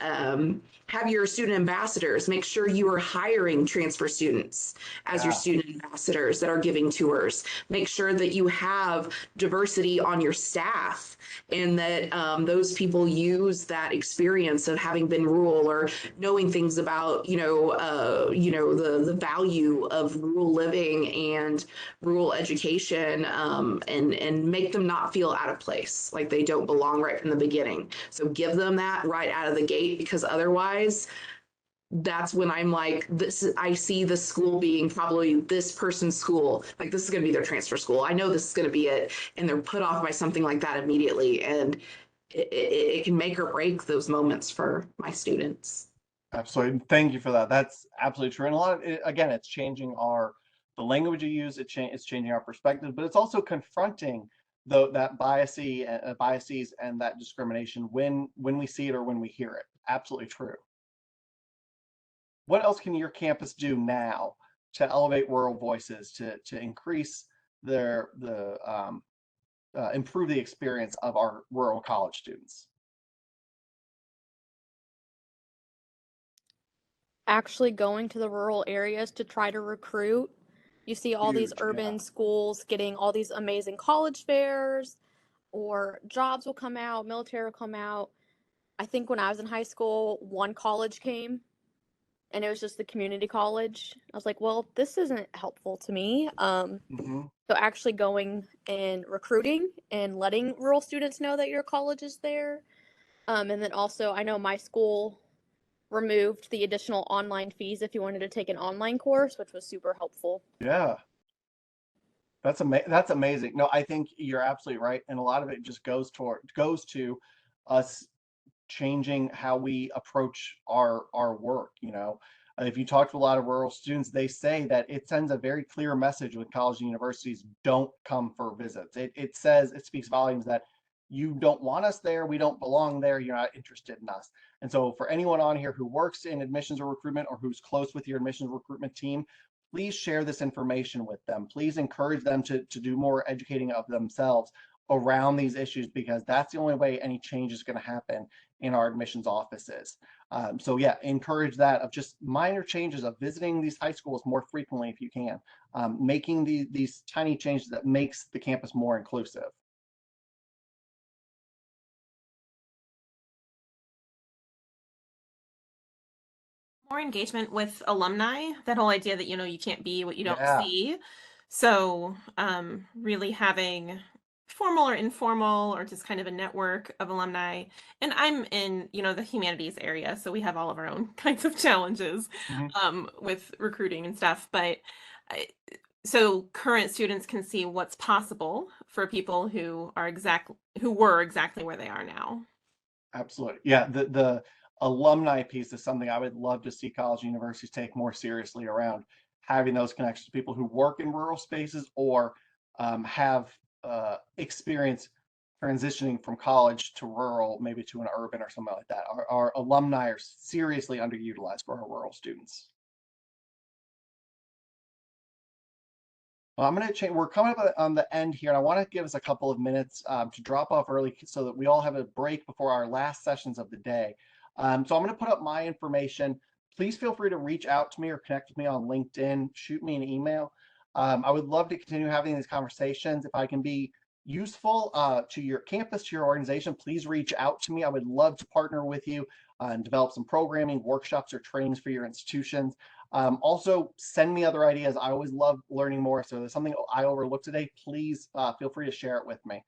student ambassadors. Make sure you are hiring transfer students as your student ambassadors that are giving tours. Make sure that you have diversity on your staff, and that those people use that experience of having been rural or knowing things about the value of rural living and rural education, and make them not feel out of place, like they don't belong right from the beginning. So give them that right out of the gate, because otherwise that's when I'm like, I see the school being probably this person's school. Like, this is going to be their transfer school. I know this is going to be it. And they're put off by something like that immediately. And it can make or break those moments for my students. Absolutely. Thank you for that. That's absolutely true. And a lot of it, again, it's changing the language you use. It's changing our perspective, but it's also confronting that biases and that discrimination when we see it or when we hear it. Absolutely true. What else can your campus do now to elevate rural voices, to increase improve the experience of our rural college students? Actually going to the rural areas to try to recruit. You see all these Huge, urban yeah. schools getting all these amazing college fairs, or jobs will come out, military will come out. I think when I was in high school, one college came, and it was just the community college. I was like, well, this isn't helpful to me. So actually going and recruiting and letting rural students know that your college is there. And then also, I know my school removed the additional online fees if you wanted to take an online course, which was super helpful. Yeah. That's amazing. No, I think you're absolutely right, and a lot of it just goes to us changing how we approach our work. If you talk to a lot of rural students, they say that it sends a very clear message when colleges and universities don't come for visits. It speaks volumes that you don't want us there, we don't belong there, you're not interested in us. And so for anyone on here who works in admissions or recruitment or who's close with your admissions recruitment team, please share this information with them. Please encourage them to do more educating of themselves around these issues, because that's the only way any change is going to happen in our admissions offices. So yeah, encourage that of just minor changes of visiting these high schools more frequently if you can, making these tiny changes that makes the campus more inclusive. More engagement with alumni, that whole idea that, you can't be what you don't Yeah. see. So really having formal or informal or just kind of a network of alumni. And I'm in, the humanities area, so we have all of our own kinds of challenges with recruiting and stuff. But so current students can see what's possible for people who were exactly where they are now. Absolutely. Yeah, the alumni piece is something I would love to see college and universities take more seriously, around having those connections to people who work in rural spaces or have experience transitioning from college to rural, maybe to an urban or something like that. Our alumni are seriously underutilized for our rural students. Well, I'm going to change. We're coming up on the end here, and I want to give us a couple of minutes to drop off early so that we all have a break before our last sessions of the day. So I'm going to put up my information. Please feel free to reach out to me or connect with me on LinkedIn. Shoot me an email. I would love to continue having these conversations. If I can be useful to your campus, to your organization, please reach out to me. I would love to partner with you and develop some programming, workshops, or trainings for your institutions. Also, send me other ideas. I always love learning more. So if there's something I overlooked today, please feel free to share it with me.